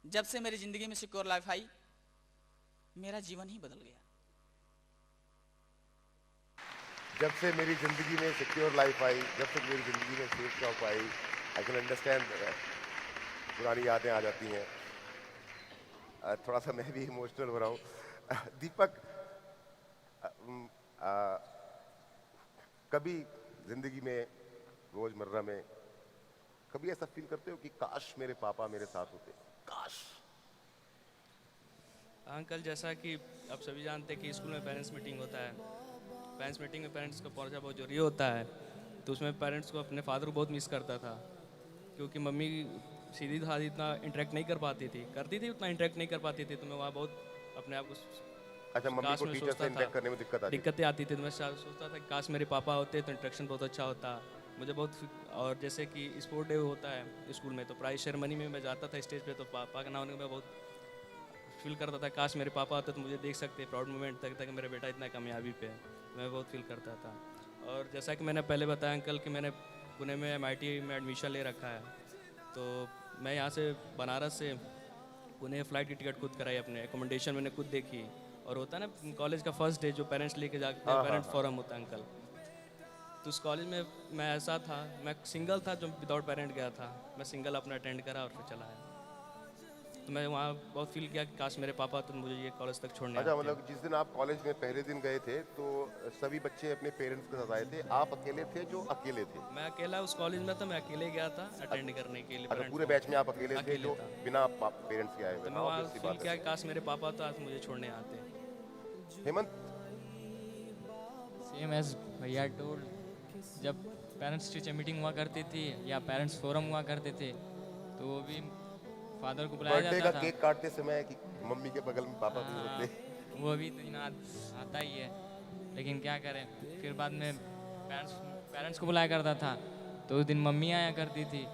जब से मेरी जिंदगी में सिक्योर लाइफ आई, मेरा जीवन ही बदल गया। जब से मेरी जिंदगी में सिक्योर लाइफ आई, जब से मेरी जिंदगी में safe job I, I can understand, पुरानी यादें आ जाती हैं। थोड़ा सा मैं भी इमोशनल हो रहा हूँ। दीपक, कभी जिंदगी में रोजमर्रा में कभी ऐसा फील करते हो कि काश मेरे पापा मेरे साथ होते, काश? अंकल, जैसा कि आप सभी जानते हैं कि स्कूल में पेरेंट्स मीटिंग होता है, पेरेंट्स मीटिंग में पेरेंट्स को पहुंचना बहुत जरूरी होता है। तो उसमें पेरेंट्स को अपने फादर को बहुत मिस करता था, क्योंकि मम्मी सीधी साधी इतना इंटरेक्ट नहीं कर पाती थी, करती थी उतना इंटरेक्ट नहीं कर पाती थी। तो मैं वहाँ बहुत अपने आप को अच्छा, मम्मी काश को मैं टीचर सोचता से इंटरेक्ट था, करने में दिक्कतें आती थी। तो मैं सोचता था कि काश मेरे पापा होते तो इंटरेक्शन बहुत अच्छा होता मुझे बहुत। और जैसे कि स्पोर्ट डे होता है स्कूल में, तो प्राइज सेरेमनी में मैं जाता था स्टेज पे, तो पापा का नाम होने में बहुत फील करता था, काश मेरे पापा होते तो मुझे देख सकते, प्राउड मोमेंट तक कि मेरा बेटा इतना कामयाबी पे है। तो मैं बहुत फील करता था। और जैसा कि मैंने पहले बताया अंकल कि मैंने पुणे में MIT में एडमिशन ले रखा है, तो मैं यहाँ से बनारस से पुणे फ़्लाइट की टिकट खुद कराई, अपने एकोमोडेशन मैंने खुद देखी। और होता है ना कॉलेज का फर्स्ट डे जो पेरेंट्स लेके जाते हैं, पेरेंट्स फोरम होता है अंकल, तो उस कॉलेज में मैं ऐसा था, मैं सिंगल था जो विदाउट पेरेंट गया था। मैं सिंगल अपना अटेंड करा और फिर चला आया। तो मैं वहाँ बहुत फील किया कि काश मेरे पापा तो मुझे ये कॉलेज तक छोड़ने अच्छा, आते। मतलब जिस दिन आप कॉलेज में पहले दिन गए थे तो सभी बच्चे अपने पेरेंट्स के साथ आए थे, आप अकेले थे जो अकेले थे? मैं अकेला उस कॉलेज में था, मैं अकेले गया था अटेंड करने के लिए। अच्छा, parents पूरे को। बैच में आप अकेले थे अकेले जो था। बिना पेरेंट्स के आए हुए? तो मैं वहाँ फील किया कि काश मेरे पापा तो आज मुझे छोड़ने आते। हेमंत, सेम एज भैया टोल्ड, जब पेरेंट्स टीचर मीटिंग हुआ करती थी या पेरेंट्स फोरम हुआ करते थे, तो वो भी फादर को बुलाया बर्थडे जाता का था। केक काटते समय कि मम्मी के बगल में पापा भी हाँ, होते। वो भी दिन आता ही है, लेकिन क्या करें। फिर बाद में पेरेंट्स को बुलाया करता था, तो उस दिन मम्मी आया करती थी,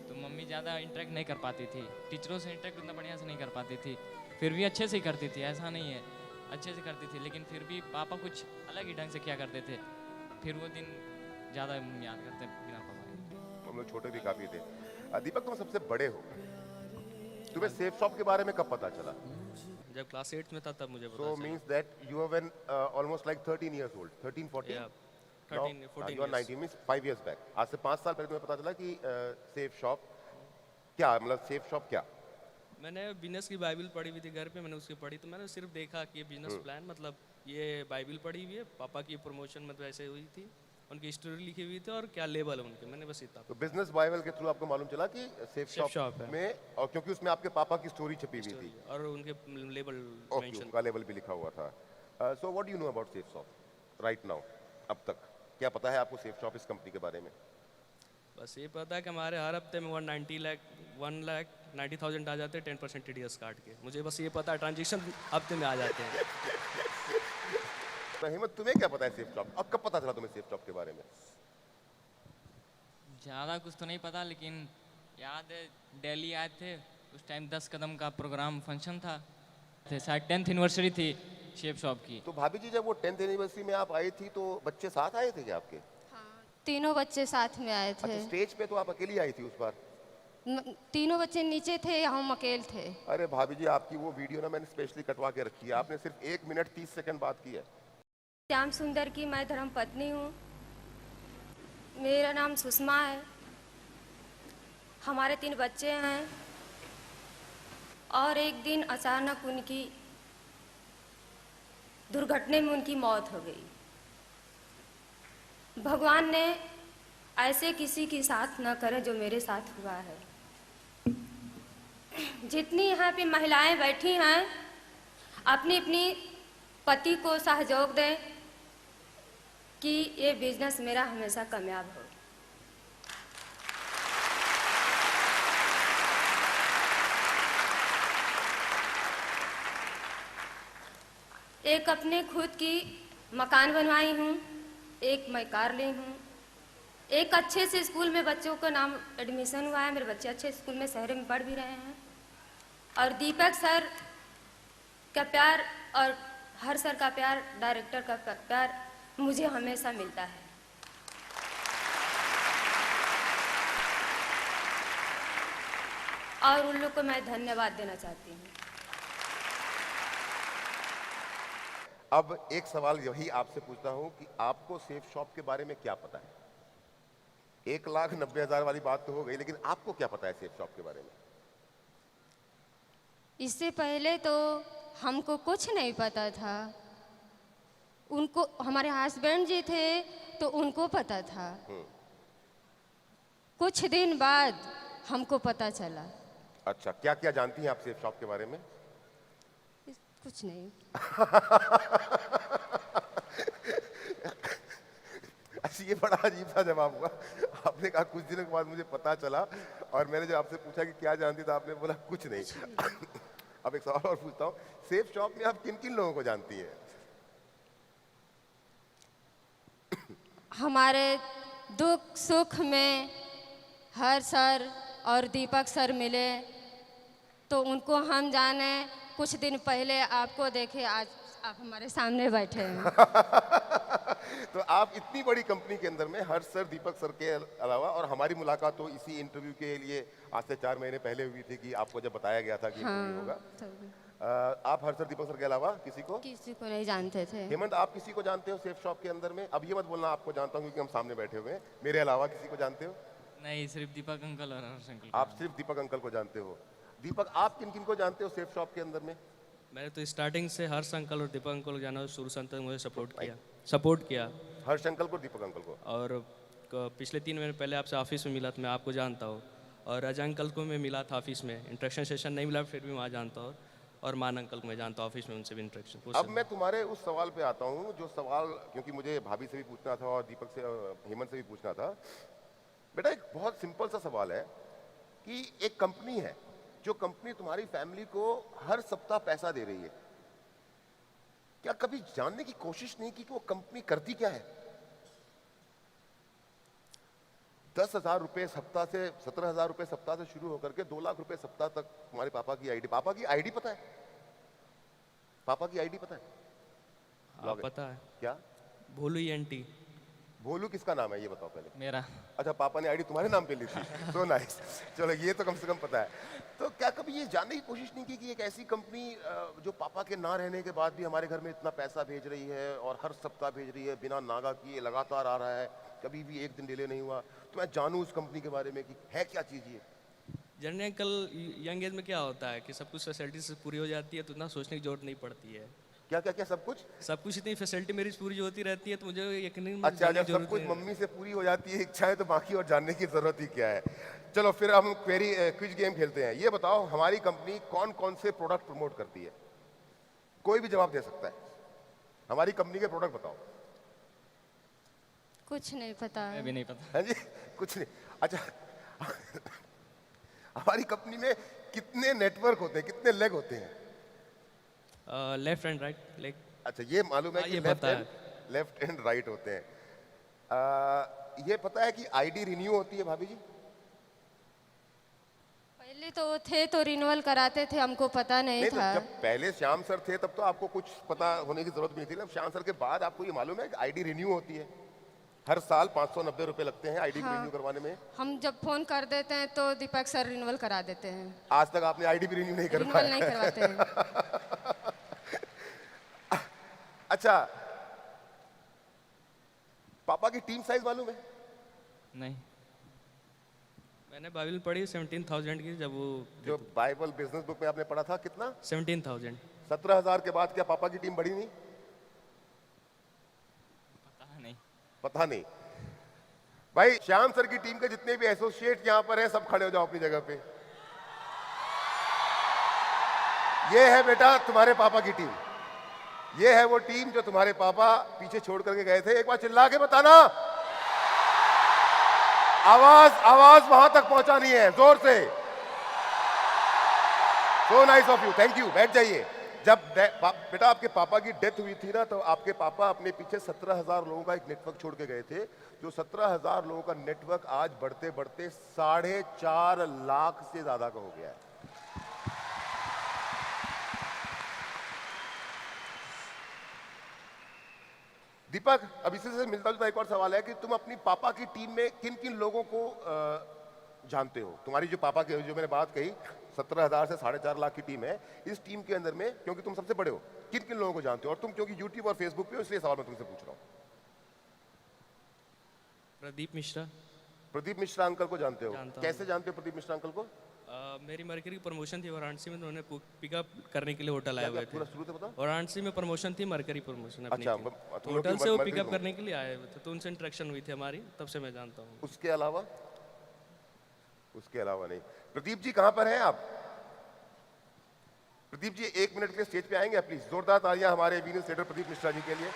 तो मम्मी ज़्यादा इंटरेक्ट नहीं कर पाती थी, टीचरों से इंटरेक्ट उतना बढ़िया से नहीं कर पाती थी। फिर भी अच्छे से ही करती थी, ऐसा नहीं है, अच्छे से करती थी, लेकिन फिर भी पापा कुछ अलग ही ढंग से किया करते थे। फिर वो दिन ज़्यादा याद करते बिना पापा के। हम लोग छोटे भी काफी थे। दीपक, तुम सबसे बड़े हो, तुम्हें सेफ शॉप के बारे में कब पता चला? जब क्लास 8 में था तब मुझे पता So चला। means that you have been almost like 13 years old, 13, 14? Yeah. 13 14 you are years. 19 means 5 years back. आज से 5 साल पहले तुम्हें पता चला कि सेफ शॉप क्या, मतलब सेफ शॉप क्या? मैंने बिजनेस की बाइबल पढ़ी हुई थी घर पे, मैंने उसकी पढ़ी तो मैंने सिर्फ देखा कि ये बिजनेस प्लान, मतलब ये बाइबल पढ़ी हुई है, पापा की प्रमोशन मतलब ऐसे हुई थी, उनकी स्टोरी लिखी हुई थी और क्या लेबल है उनके, मैंने बस इतना। तो बिजनेस बाइबल के थ्रू आपको मालूम चला कि सेफ Safe shop शॉप है। में, और क्योंकि उसमें आपके पापा की स्टोरी छपी हुई थी, और उनके लेबल ओके, मेंशन। उनका लेवल भी लिखा हुआ था। So what do you know about safe shop right now? अब तक क्या पता है आपको सेफ शॉप इस कंपनी के बारे में? बस ये पता है कि हमारे हर हफ्ते में 1,90,000 आ जाते हैं 10% टीडीएस काट के। मुझे बस ये पता है ट्रांजेक्शन हफ्ते में आ जाते हैं। तो हिम्मत, तुम्हें क्या पता है सेफ शॉप? अब कब पता चला तुम्हें सेफ शॉप के बारे में? ज़्यादा कुछ तो नहीं पता, लेकिन याद है दिल्ली आए थे उस टाइम 10 कदम का प्रोग्राम फंक्शन था, शायद 10th एनिवर्सरी थी शेप शॉप की। तो भाभी जी, जब वो 10th एनिवर्सरी में आप आई थी तो बच्चे साथ आए थे क्या आपके? तीनों बच्चे साथ में आए अच्छा, थे। स्टेज पे तो आप अकेली आई थी उस बार? तीनों बच्चे नीचे थे, हम अकेले थे। अरे भाभी जी, आपकी वो वीडियो ना मैंने स्पेशली कटवा के रखी है, आपने सिर्फ 1 मिनट 30 सेकंड बात की है। श्याम सुंदर की मैं धर्म पत्नी हूँ। मेरा नाम सुषमा है। हमारे 3 बच्चे हैं और एक दिन अचानक उनकी दुर्घटना में उनकी मौत हो गई। भगवान ने ऐसे किसी के साथ न करे जो मेरे साथ हुआ है। जितनी यहाँ पे महिलाएं बैठी हैं, अपनी अपनी पति को सहयोग दें कि ये बिजनेस मेरा हमेशा कामयाब हो। एक अपने खुद की मकान बनवाई हूँ, एक मैं कार ली हूँ, एक अच्छे से स्कूल में बच्चों का नाम एडमिशन हुआ है, मेरे बच्चे अच्छे स्कूल में शहर में पढ़ भी रहे हैं। और दीपक सर का प्यार और हर सर का प्यार, डायरेक्टर का प्यार मुझे हमेशा मिलता है। और उन लोग को मैं धन्यवाद देना चाहती हूँ। अब एक सवाल यही आपसे पूछता हूँ कि आपको सेफ शॉप के बारे में क्या पता है? 1,90,000 वाली बात तो हो गई, लेकिन आपको क्या पता है सेफ शॉप के बारे में? इससे पहले तो हमको कुछ नहीं पता था। उनको, हमारे हस्बैंड जी थे तो उनको पता था। कुछ दिन बाद हमको पता चला। अच्छा, क्या क्या जानती हैं आप सेफ शॉप के बारे में? कुछ नहीं। अच्छा, ये बड़ा अजीब सा जवाब हुआ। आपने कहा कुछ दिनों के बाद मुझे पता चला, और मैंने जब आपसे पूछा कि क्या जानती तो आपने बोला कुछ नहीं। अब एक सवाल और पूछता हूँ, सेफ शॉप में आप किन किन लोगों को जानती हैं? हमारे दुख सुख में हर सर और दीपक सर मिले तो उनको हम जाने। कुछ दिन पहले आपको देखे, आज आप हमारे सामने बैठे हैं। तो आप इतनी बड़ी कंपनी के अंदर में हर्ष सर, दीपक सर के अलावा, और हमारी मुलाकात तो इसी इंटरव्यू के लिए आज से 4 महीने पहले हुई थी कि आपको जब बताया गया था कि इंटरव्यू होगा। आप हर्ष सर, दीपक सर के अलावा किसी को नहीं जानते थे। हेमंत, आप किसी को जानते हो सेफ शॉप के अंदर में? अब ये मत बोलना आपको जानता हूँ, क्योंकि हम सामने बैठे हुए हैं। मेरे अलावा किसी को जानते हो? नहीं, सिर्फ दीपक अंकल और हर्ष अंकल। आप सिर्फ दीपक अंकल को जानते हो। दीपक, आप किन किन को जानते हो सेफ शॉप के अंदर में? मैंने तो स्टार्टिंग से हर्ष अंकल और दीपक अंकल को जाना, शुरू से अंत तक मुझे सपोर्ट किया। हर्ष अंकल को, दीपक अंकल को। और पिछले 3 महीने पहले आपसे ऑफिस में मिला तो मैं आपको जानता हूँ, और अजय अंकल को मैं मिला था ऑफिस में, इंट्रैक्शन सेशन नहीं मिला फिर भी वहाँ जानता हूँ, और मान अंकल को मैं जानता हूँ ऑफिस में, उनसे भी इंट्रैक्शन। अब मैं तुम्हारे उस सवाल पे आता हूँ, जो सवाल क्योंकि मुझे भाभी से भी पूछना था और दीपक से, हेमंत से भी पूछना था। बेटा, एक बहुत सिंपल सा सवाल है कि एक कंपनी है, जो कंपनी तुम्हारी फैमिली को हर सप्ताह पैसा दे रही है, क्या कभी जानने की कोशिश नहीं की कि वो कंपनी करती क्या है? 10,000 रुपए सप्ताह से, 17,000 रुपए सप्ताह से शुरू होकर के 2 लाख रुपए सप्ताह तक तुम्हारे पापा की आईडी पता है? पापा की आईडी पता है? हाँ, पता है। क्या? भोलू एंटी। भोलू किसका नाम है ये बताओ पहले। मेरा। अच्छा, पापा ने आईडी तुम्हारे नाम पे ली थी। So nice. चलो ये तो कम से कम पता है। तो क्या कभी ये जानने की कोशिश नहीं की कि एक ऐसी कंपनी जो पापा के ना रहने के बाद भी हमारे घर में इतना पैसा भेज रही है और हर सप्ताह भेज रही है, बिना नागा किए लगातार आ रहा है, कभी भी एक दिन डिले नहीं हुआ, तो मैं जानूं उस कंपनी के बारे में कि है क्या चीज़ ये। जनरली अंकल यंग एज में क्या होता है कि सब कुछ फैसिलिटीज पूरी हो जाती है तो इतना सोचने की जरूरत नहीं पड़ती है। क्या क्या क्या सब कुछ? सब कुछ इतनी फैसिलिटी मेरी पूरी होती रहती है तो मुझे यकीन नहीं अच्छा, जब सब कुछ मम्मी से पूरी हो जाती है इच्छाएं, तो बाकी और जानने की जरूरत ही क्या है। चलो फिर हम क्विज गेम खेलते हैं। ये बताओ हमारी कंपनी कौन कौन से प्रोडक्ट प्रमोट करती है? कोई भी जवाब दे सकता है। हमारी कंपनी के प्रोडक्ट बताओ। कुछ नहीं पता मैं है। भी नहीं पता। है जी, कुछ नहीं। अच्छा हमारी कंपनी में कितने नेटवर्क होते हैं, कितने लेग होते हैं? Left and right leg. अच्छा, ये मालूम है हाँ, कि ये पता है। लेफ्ट एंड राइट होते हैं। ये पता है कि आईडी रिन्यू होती है भाभी जी? पहले तो वो थे तो रिन्यूअल कराते थे, हमको पता नहीं नहीं, तो था। जब पहले श्याम सर थे तब तो आपको कुछ पता होने की जरूरत भी नहीं थी ना। श्याम सर के बाद आपको ये मालूम है कि आईडी रिन्यू होती है। हर साल 590 रुपए लगते हैं आईडी हाँ। रिन्यू करवाने में। हम जब फोन कर देते हैं तो दीपक सर रिन्यूअल करा देते हैं। आज तक आपने आईडी भी रिन्यू नहीं कर रिन्यूअल पाया। नहीं करवाते हैं। अच्छा, पापा की टीम साइज मालूम है? नहीं। मैंने बाइबल पढ़ी 17,000 की, जब वो जो बाइबल बिजनेस बुक में आपने पढ़ा था, कितना? 17,000। 17,000 के बाद क्या पापा की टीम बढ़ी नहीं? पता नहीं। पता नहीं। भाई श्याम सर की टीम के जितने भी एसोसिएट यहाँ पर हैं, सब खड़े हो जाओ अपनी जगह पे। ये है बेटा तुम्हारे पापा की टीम। ये है वो टीम जो तुम्हारे पापा पीछे छोड़ करके गए थे। एक बार चिल्ला के बताना। आवाज वहां तक पहुंचानी है, जोर से। सो nice of you, thank you. बैठ जाइए। जब बेटा आपके पापा की डेथ हुई थी ना, तो आपके पापा अपने पीछे 17,000 लोगों का एक नेटवर्क छोड़ के गए थे। जो 17,000 लोगों का नेटवर्क आज बढ़ते बढ़ते 4.5 लाख से ज्यादा का हो गया है। दीपक, अब इसी से मिलता जुलता एक और सवाल है कि तुम अपनी पापा की टीम में किन किन लोगों को जानते हो? तुम्हारी जो पापा की जो मैंने बात कही 17,000 से 4.5 लाख की टीम है, इस टीम के अंदर में क्योंकि तुम सबसे बड़े हो, किन किन लोगों को जानते हो? और तुम क्योंकि यूट्यूब और फेसबुक पे हो, इसलिए सवाल मैं तुमसे पूछ रहा हूँ। प्रदीप मिश्रा। प्रदीप मिश्रा अंकल को जानते हो? जानता हूँ। कैसे जानते हो प्रदीप मिश्रा अंकल को? मेरी मरकरी की प्रमोशन थी वाराणसी में, उन्होंने पिकअप करने के लिए होटल आए हुए थे। पूरा शुरू से बताओ। वाराणसी में प्रमोशन थी, मरकरी प्रमोशन अपनी अच्छा, थी। तुम लोग की होटल से वो मरकरी पिकअप में। करने के लिए आए हुए थे, तो उनसे इंटरेक्शन हुई थी हमारी, तब से मैं जानता हूँ। उसके अलावा नहीं। प्रदीप जी कहां पर हैं आप? प्रदीप जी 1 मिनट के लिए स्टेज पे आएंगे प्लीज? जोरदार तालियां हमारे वीनस लीडर प्रदीप मिश्रा जी के लिए।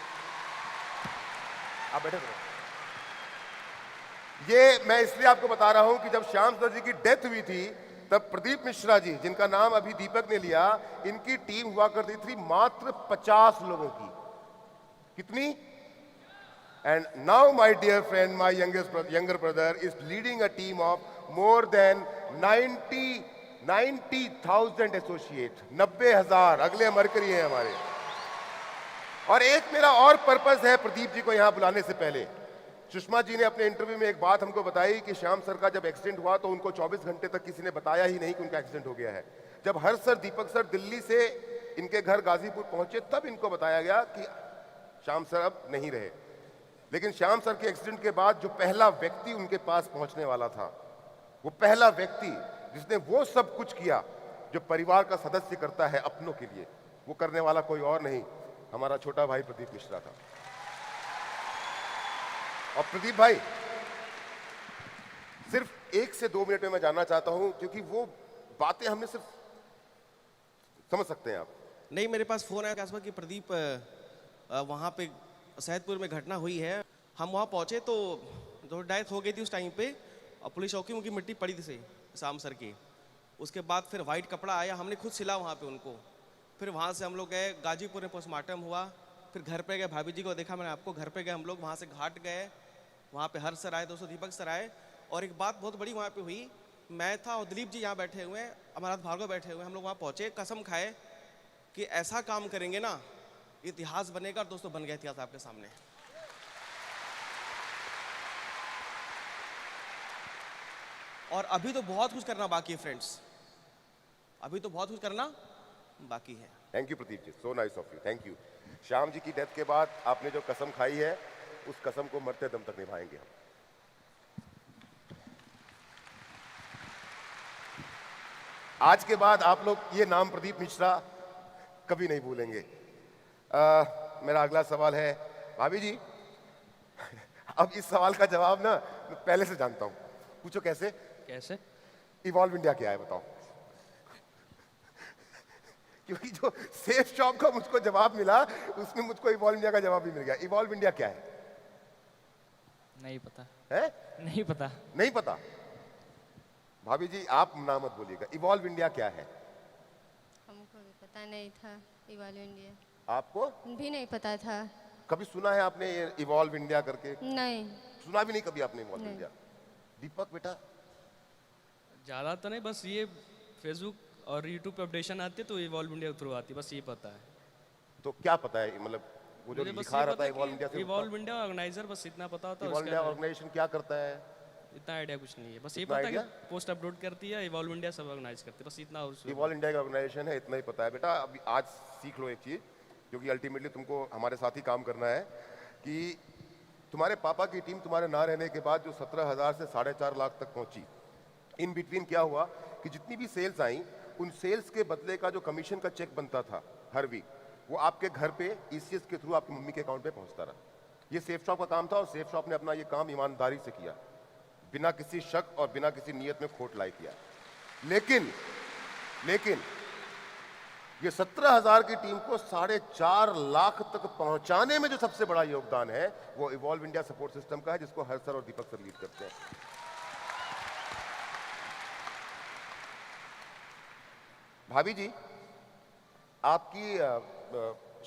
आप बैठे रहो। ये मैं इसलिए आपको बता रहा हूं कि जब श्याम सर जी की डेथ हुई थी, तब प्रदीप मिश्रा जी, जिनका नाम अभी दीपक ने लिया, इनकी टीम हुआ करती थी मात्र 50 लोगों की। कितनी? And now my dear friend, my younger brother is leading a team of more than 90,000 associate. 90,000 अगले मरकरी हैं हमारे। और एक मेरा और पर्पस है प्रदीप जी को यहां बुलाने से पहले। सुषमा जी ने अपने इंटरव्यू में एक बात हमको बताई कि श्याम सर का जब एक्सीडेंट हुआ तो उनको 24 घंटे तक किसी ने बताया ही नहीं कि उनका एक्सीडेंट हो गया है। जब हर सर दीपक सर दिल्ली से इनके घर गाजीपुर पहुंचे, तब इनको बताया गया कि श्याम सर अब नहीं रहे। लेकिन श्याम सर के एक्सीडेंट के बाद जो पहला व्यक्ति उनके पास पहुंचने वाला था, वो पहला व्यक्ति जिसने वो सब कुछ किया जो परिवार का सदस्य करता है अपनों के लिए, वो करने वाला कोई और नहीं, हमारा छोटा भाई प्रदीप मिश्रा था। और प्रदीप भाई, सिर्फ 1 से 2 मिनट में मैं जानना चाहता हूं, क्योंकि वो बातें हमने सिर्फ समझ सकते हैं आप। नहीं, मेरे पास फोन आया आसपास कि प्रदीप वहाँ पे सैदपुर में घटना हुई है। हम वहाँ पहुँचे तो जो डेथ हो गई थी उस टाइम पे, और पुलिस चौकी उनकी मिट्टी पड़ी थी सही शाम सर की। उसके बाद फिर वाइट कपड़ा आया, हमने खुद सिला वहाँ पे उनको। फिर वहाँ से हम लोग गए गाजीपुर में, पोस्टमार्टम हुआ। फिर घर पे गए, भाभी जी को देखा मैंने आपको, घर पे गए हम लोग। वहाँ से घाट गए, वहाँ पे हर्ष सर आए, दोस्तों दीपक सर आए। और एक बात बहुत बड़ी वहाँ पे हुई, मैं था और दिलीप जी यहाँ बैठे हुए हैं, अमरनाथ भार्गव बैठे हुए हैं। हम लोग वहाँ पहुँचे, कसम खाए कि ऐसा काम करेंगे ना, इतिहास बनेगा। और दोस्तों बन गया इतिहास आपके सामने। और अभी तो बहुत कुछ करना बाकी है फ्रेंड्स, अभी तो बहुत कुछ करना बाकी है। Thank you Pradeep ji, so nice of you, thank you. Shyam ji की डेथ के बाद आपने जो कसम खाई है उस कसम को मरते दम तक निभाएंगे हम। आज के बाद आप लोग ये नाम प्रदीप मिश्रा कभी नहीं भूलेंगे। मेरा अगला सवाल है भाभी जी। अब इस सवाल का जवाब ना मैं पहले से जानता हूं, पूछो कैसे? कैसे? इवॉल्व इंडिया क्या है बताओ? क्योंकि जो सेफ शॉप का मुझको जवाब मिला उसमें मुझको इवॉल्व इंडिया का जवाब भी मिल गया। इवॉल्व इंडिया क्या है? नहीं पता। है? नहीं पता। नहीं पता? भाभी जी आप ना मत बोलिएगा, इवॉल्व इंडिया क्या है? हमको भी पता नहीं था इवॉल्व इंडिया। आपको भी नहीं पता था। कभी सुना है आपने ये इवॉल्व इंडिया करके? नहीं। सुना भी नहीं कभी आपने इवॉल्व नहीं। इंडिया? दीपक बेटा ज़्यादा तो नहीं, बस ये फेसबुक और यूट्यूब पे अपडेशन आती है तो इवॉल्व इंडिया थ्रू आती है, बस ये पता है। तो क्या पता है, मतलब वो जो मुझे बस लिखा ये रहता पता है है इवॉल्व इंडिया कि से? इवॉल्व इंडिया ऑर्गेनाइजर, बस इतना पता होता है। इवॉल्व इंडिया ऑर्गेनाइजेशन क्या करता है? इतना आइडिया कुछ नहीं है, बस ये इतना पता है idea? कि पोस्ट अपलोड करती है, इवॉल्व इंडिया सब ऑर्गेनाइज करती है, बस इतना। और इवॉल्व इंडिया का ऑर्गेनाइजेशन है, इतना ही पता है बेटा। अभी आज सीख लो एक चीज, क्योंकि अल्टीमेटली तुमको हमारे साथ ही काम करना है, कि तुम्हारे पापा की टीम तुम्हारे ना रहने के बाद जो 17,000 से 4.5 लाख तक पहुंची, इन बिटवीन क्या हुआ कि जितनी भी सेल्स आई उन सेल्स के बदले का जो कमीशन का चेक बनता था हर वीक, वो आपके घर पे ईसीएस के थ्रू आपकी मम्मी के अकाउंट पे पहुंचता रहा। ये सेफ शॉप का काम था और सेफ शॉप ने अपना ये काम ईमानदारी से किया, बिना किसी शक और बिना किसी नियत में खोट लाई किया। लेकिन ये 17,000 की टीम को 4.5 लाख तक पहुंचाने में जो सबसे बड़ा योगदान है वो इवॉल्व इंडिया सपोर्ट सिस्टम का है, जिसको हर सर और दीपक सर लीड करते हैं। भाभी जी आपकी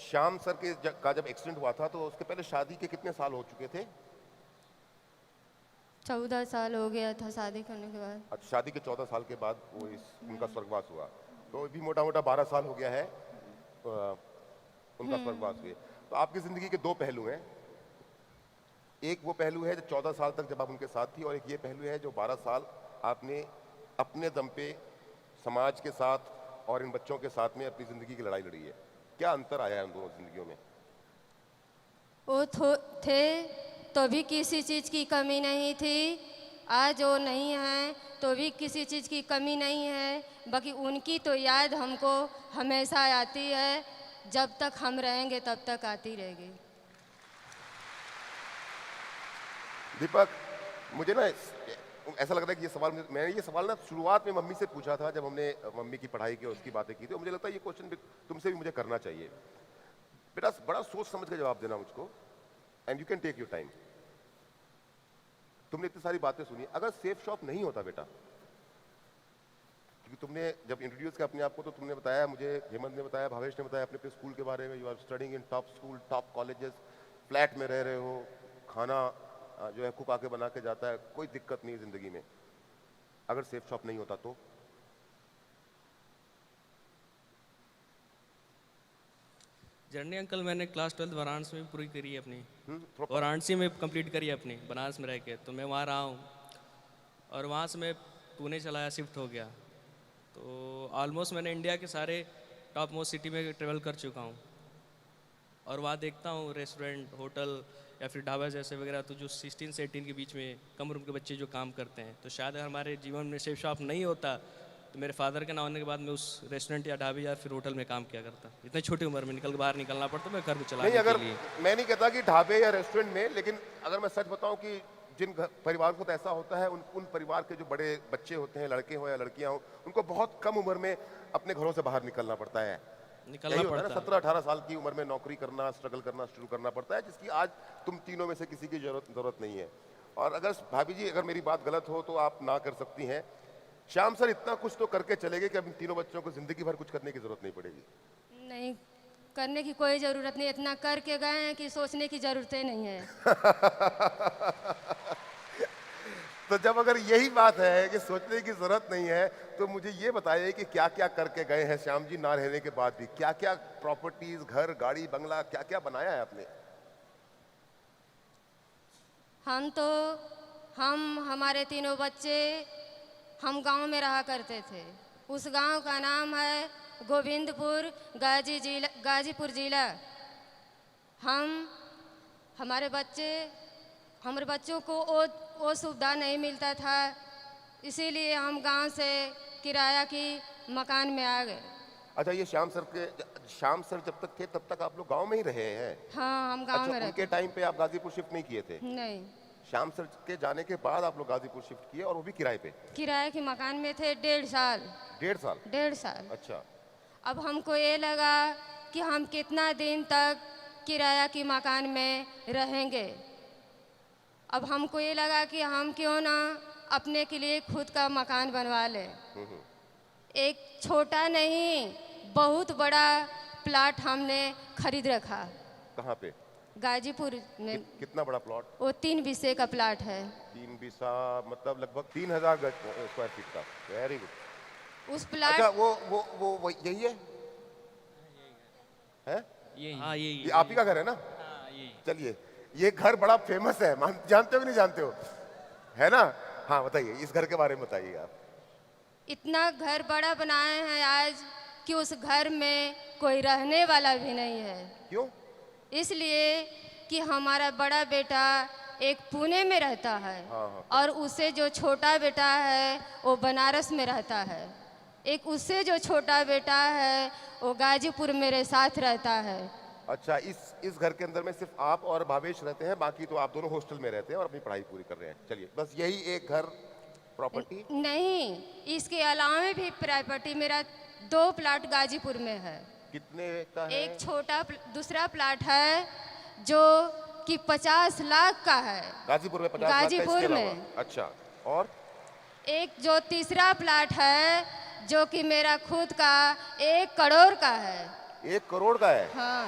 श्याम सर का जब एक्सीडेंट हुआ था तो उसके पहले शादी के कितने साल हो चुके थे? 14 साल हो गया था शादी करने के बाद। अच्छा, शादी के 14 साल के बाद वो उनका स्वर्गवास हुआ, तो भी मोटा मोटा 12 साल हो गया है उनका स्वर्गवास हुए। तो आपकी जिंदगी के दो पहलू हैं, एक वो पहलू है जो 14 साल तक जब आप उनके साथ थी, और एक ये पहलू है जो 12 साल आपने अपने दम पे समाज के साथ और इन बच्चों के साथ में अपनी जिंदगी की लड़ाई लड़ी है। क्या अंतर आया है उन दोनों जिंदगियों में? वो थे तो भी किसी चीज़ की कमी नहीं थी, आज वो नहीं है तो भी किसी चीज़ की कमी नहीं है, बाकी उनकी तो याद हमको हमेशा आती है, जब तक हम रहेंगे तब तक आती रहेगी। दीपक, मुझे ना ऐसा लग रहा है कि ये सवाल मैंने ये सवाल ना शुरुआत में मम्मी से पूछा था, जब हमने मम्मी की पढ़ाई की और उसकी बातें की थी, मुझे लगता है ये क्वेश्चन तुमसे भी मुझे करना चाहिए। बेटा बड़ा सोच समझ के जवाब देना मुझको, and you can take your time. तुमने इतनी सारी बातें सुनी, अगर सेफ शॉप नहीं होता बेटा, क्योंकि तुमने जब इंट्रोड्यूस किया अपने आप को तो तुमने बताया, मुझे हेमंत ने बताया, भावेश ने बताया अपने स्कूल के बारे में, you are studying in top school, top colleges, flat में रह रहे हो, खाना जो है कुक आके बना के जाता है, कोई दिक्कत नहीं जिंदगी में। अगर सेफ शॉप नहीं होता तो? जर्नी अंकल, मैंने क्लास 12 वाराणसी में पूरी करी है अपनी, वाराणसी में कंप्लीट करी है अपनी, बनारस में रह के। तो मैं वहाँ रहा हूँ और वहाँ से मैं पुणे चलाया, शिफ्ट हो गया। तो ऑलमोस्ट मैंने इंडिया के सारे टॉप मोस्ट सिटी में ट्रेवल कर चुका हूँ, और वहाँ देखता हूँ रेस्टोरेंट, होटल या फिर ढाबा जैसे वगैरह, तो जो 16 से 18 के बीच में कम उम्र के बच्चे जो काम करते हैं, तो शायद अगर हमारे जीवन में सेफ शॉप नहीं होता तो मेरे फादर के ना होने के बाद मैं उस रेस्टोरेंट या ढाबे या फिर होटल में काम किया करता। इतनी छोटी उम्र में बाहर निकलना पड़ता मैं घर को चलाने नहीं, अगर के लिए। मैं नहीं कहता कि ढाबे या रेस्टोरेंट में, लेकिन अगर मैं सच बताऊं कि जिन परिवार को तो ऐसा होता है, उन परिवार के जो बड़े बच्चे होते हैं, लड़के हो या लड़कियां हो, उनको बहुत कम उम्र में अपने घरों से बाहर निकलना पड़ता है। निकलना पड़ता है 17-18 साल की उम्र में नौकरी करना, स्ट्रगल करना शुरू करना पड़ता है, जिसकी आज तुम तीनों में से किसी की जरूरत नहीं है। और अगर भाभी जी अगर मेरी बात गलत हो तो आप ना कर सकती हैं, श्याम सर इतना कुछ तो करके चले गए कि अब इन तीनों बच्चों को जिंदगी भर कुछ करने की जरूरत नहीं पड़ेगी। नहीं करने की कोई ज़रूरत नहीं, इतना करके गए हैं कि सोचने की ज़रूरत ही नहीं है। तो जब अगर यही बात है कि सोचने की जरूरत नहीं है, तो मुझे ये बताइए कि क्या क्या करके गए हैं श्याम जी ना रहने के बाद भी? क्या क्या प्रॉपर्टीज, घर, गाड़ी, बंगला, क्या क्या बनाया है आपने? हम हमारे तीनों बच्चे हम गांव में रहा करते थे। उस गांव का नाम है गोविंदपुर, गाजीपुर जिला। हमारे बच्चों को वो सुविधा नहीं मिलता था, इसीलिए हम गांव से किराया की मकान में आ गए। अच्छा, ये श्याम सर जब तक थे तब तक आप लोग गांव में ही रहे हैं? हाँ, हम गांव में अच्छा, रहते उनके टाइम पे आप गाजीपुर शिफ्ट नहीं किए थे? नहीं, श्याम सर के जाने के बाद आप लोग गाजीपुर शिफ्ट किए, और वो भी किराए पे? किराए के मकान में थे 1.5 साल। 1.5 साल? 1.5 साल। अच्छा। अब हमको ये लगा कि हम कितना दिन तक किराया की मकान में रहेंगे। अब हमको ये लगा कि हम क्यों ना अपने के लिए खुद का मकान बनवा लें। एक छोटा नहीं, बहुत बड़ा प्लाट हमने खरीद रखा। कहाँ पे? गाजीपुर में। कितना बड़ा प्लॉट? वो 3 बीसे का प्लाट है। 3 बीसा मतलब लगभग 3000 स्क्वायर फीट का। Very good. उस प्लाट। अच्छा, वो यही है? हैं? हाँ, ये आप ही का घर है ना? हाँ, ये चलिए, ये घर बड़ा फेमस है, जानते हो कि नहीं जानते हो? है ना? हाँ, बताइए, इस घर के बारे में बताइए आप। इतना घर बड़ा बनाए हैं आज कि उस घर में कोई रहने वाला भी नहीं है। क्यों? इसलिए कि हमारा बड़ा बेटा एक पुणे में रहता है। हाँ। और उससे जो छोटा बेटा है वो बनारस में रहता है। एक उससे जो छोटा बेटा है वो गाजीपुर मेरे साथ रहता है। अच्छा, इस घर के अंदर में सिर्फ आप और भावेश रहते हैं, बाकी तो आप दोनों हॉस्टल में रहते हैं और अपनी पढ़ाई पूरी कर रहे हैं। चलिए, बस यही एक घर प्रॉपर्टी? नहीं, इसके अलावा भी प्रॉपर्टी मेरा 2 प्लाट गाजीपुर में है। कितने का है? एक छोटा दूसरा प्लाट है जो कि 50 लाख का है। गाजीपुर में 50 लाख का? गाजीपुर इसके में। अलावा? अच्छा, और एक जो तीसरा प्लाट है जो कि मेरा खुद का 1 करोड़ का है। 1 करोड़ का है? हाँ।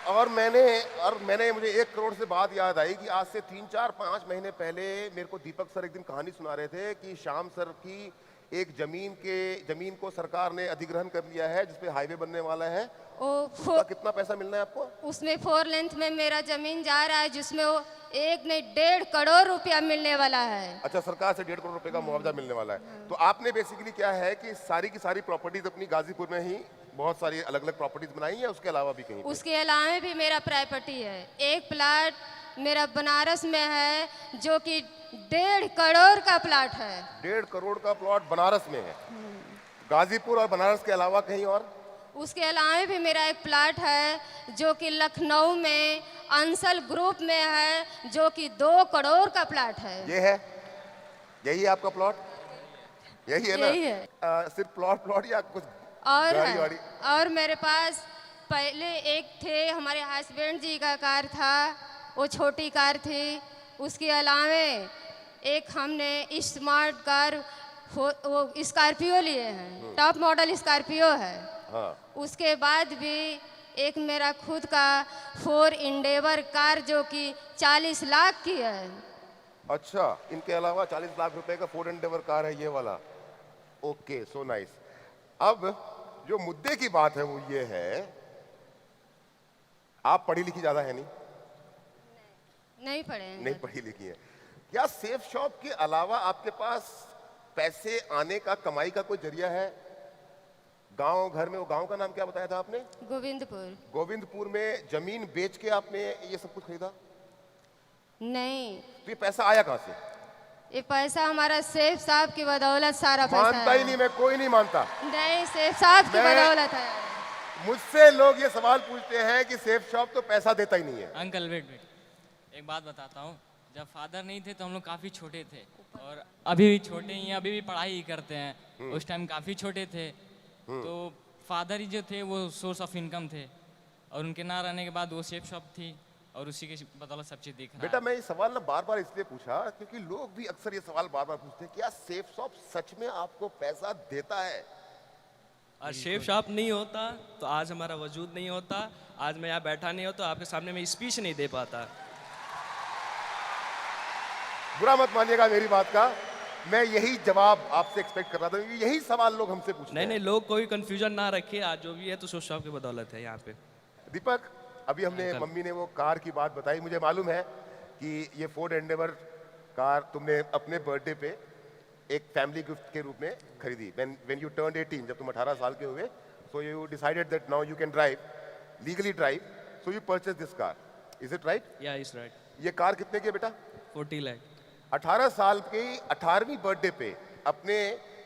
और मैंने मुझे 1 करोड़ से बात याद आई कि आज से 3-4-5 महीने पहले मेरे को दीपक सर एक दिन कहानी सुना रहे थे कि श्याम सर की एक जमीन को सरकार ने अधिग्रहण कर लिया है, जिसपे हाईवे बनने वाला है। उसका कितना पैसा मिलना है आपको? उसमें 4 लेंथ में मेरा जमीन जा रहा है, जिसमें वो 1 नहीं 1.5 करोड़ रुपया मिलने वाला है। अच्छा, सरकार से 1.5 करोड़ रुपए का मुआवजा मिलने वाला है। तो आपने बेसिकली क्या है कि सारी की सारी प्रॉपर्टीज अपनी गाजीपुर में ही बहुत सारी अलग अलग प्रॉपर्टीज बनाई है, उसके अलावा भी कहीं? उसके अलावा भी मेरा प्रॉपर्टी है। एक प्लाट मेरा बनारस में है जो कि 1.5 करोड़ का प्लाट है। 1.5 करोड़ का प्लॉट बनारस में है? गाजीपुर और बनारस के अलावा कहीं और? उसके अलावा भी मेरा एक प्लाट है जो कि लखनऊ में अंसल ग्रुप में है, जो कि 2 करोड़ का प्लाट है। ये है? यही है आपका प्लॉट? यही है ना? यही है। सिर्फ प्लॉट या कुछ और गाड़ी है। वाड़ी? और मेरे पास पहले एक थे, हमारे हस्बैंड जी का कार था, वो छोटी कार थी। उसके अलावा एक हमने स्मार्ट कार वो स्कॉर्पियो लिए हैं, टॉप मॉडल स्कॉर्पियो है। हाँ। उसके बाद भी एक मेरा खुद का 4 इंडेवर कार जो कि 40 लाख की है। अच्छा, इनके अलावा 40 लाख रुपए का 4 एंडेवर कार है ये वाला? Okay, so nice. अब जो मुद्दे की बात है वो ये है, आप पढ़ी लिखी ज्यादा है नहीं? नहीं पढ़े हैं। नहीं पढ़ी लिखी है। क्या सेफ शॉप के अलावा आपके पास पैसे आने का, कमाई का कोई जरिया है? गांव घर में, वो गांव का नाम क्या बताया था आपने? गोविंदपुर। गोविंदपुर में जमीन बेच के आपने ये सब कुछ खरीदा? नहीं, तो ये पैसा आया कहां से? ये पैसा हमारा सेठ साहब की बदौलत सारा पैसा मानता है। ही नहीं, मैं कोई नहीं मानता। नहीं, सेठ साहब की मैं- बदौलत है। मुझसे लोग ये सवाल पूछते हैं कि सेफ शॉप तो पैसा देता ही नहीं है। अंकल वेट एक बात बताता हूँ। जब फादर नहीं थे तो हम लोग काफ़ी छोटे थे, और अभी भी छोटे ही हैं, अभी भी पढ़ाई ही करते हैं। उस टाइम काफ़ी छोटे थे, तो फादर ही जो थे वो सोर्स ऑफ इनकम थे, और उनके ना रहने के बाद वो सेफ शॉप थी, और उसी के बदौलत सब चीज़ दिख रहा बेटा, मैं ये सवाल ना बार बार इसलिए पूछा क्योंकि लोग भी अक्सर ये सवाल बार बार पूछते हैं, क्या सेफ शॉप सच में आपको पैसा देता है? और शेफ शॉप नहीं होता तो आज हमारा वजूद नहीं होता, आज मैं यहाँ बैठा नहीं होता, आपके सामने मैं स्पीच नहीं दे पाता। बुरा मत मानिएगा मेरी बात का, मैं यही जवाब आपसे एक्सपेक्ट कर रहा था, क्योंकि यही सवाल लोग हमसे पूछते नहीं हैं। नहीं, लोग कोई कंफ्यूजन ना रखे, आज जो भी है तो शेफ शॉप की बदौलत है यहाँ पे। दीपक, अभी हमने मम्मी ने वो कार की बात बताई, मुझे मालूम है कि ये फोर्ड एंडेवर कार तुमने अपने बर्थडे पे एक फैमिली गिफ्ट के रूप में खरीदी व्हेन यू टर्न्ड 18, जब तुम 18 साल के हुए, so you decided that now you can drive, legally drive, so you purchase this car, is it right? या इज राइट। ये कार कितने की है बेटा? 40 लाख। 18 साल की 18वीं बर्थडे पे, अपने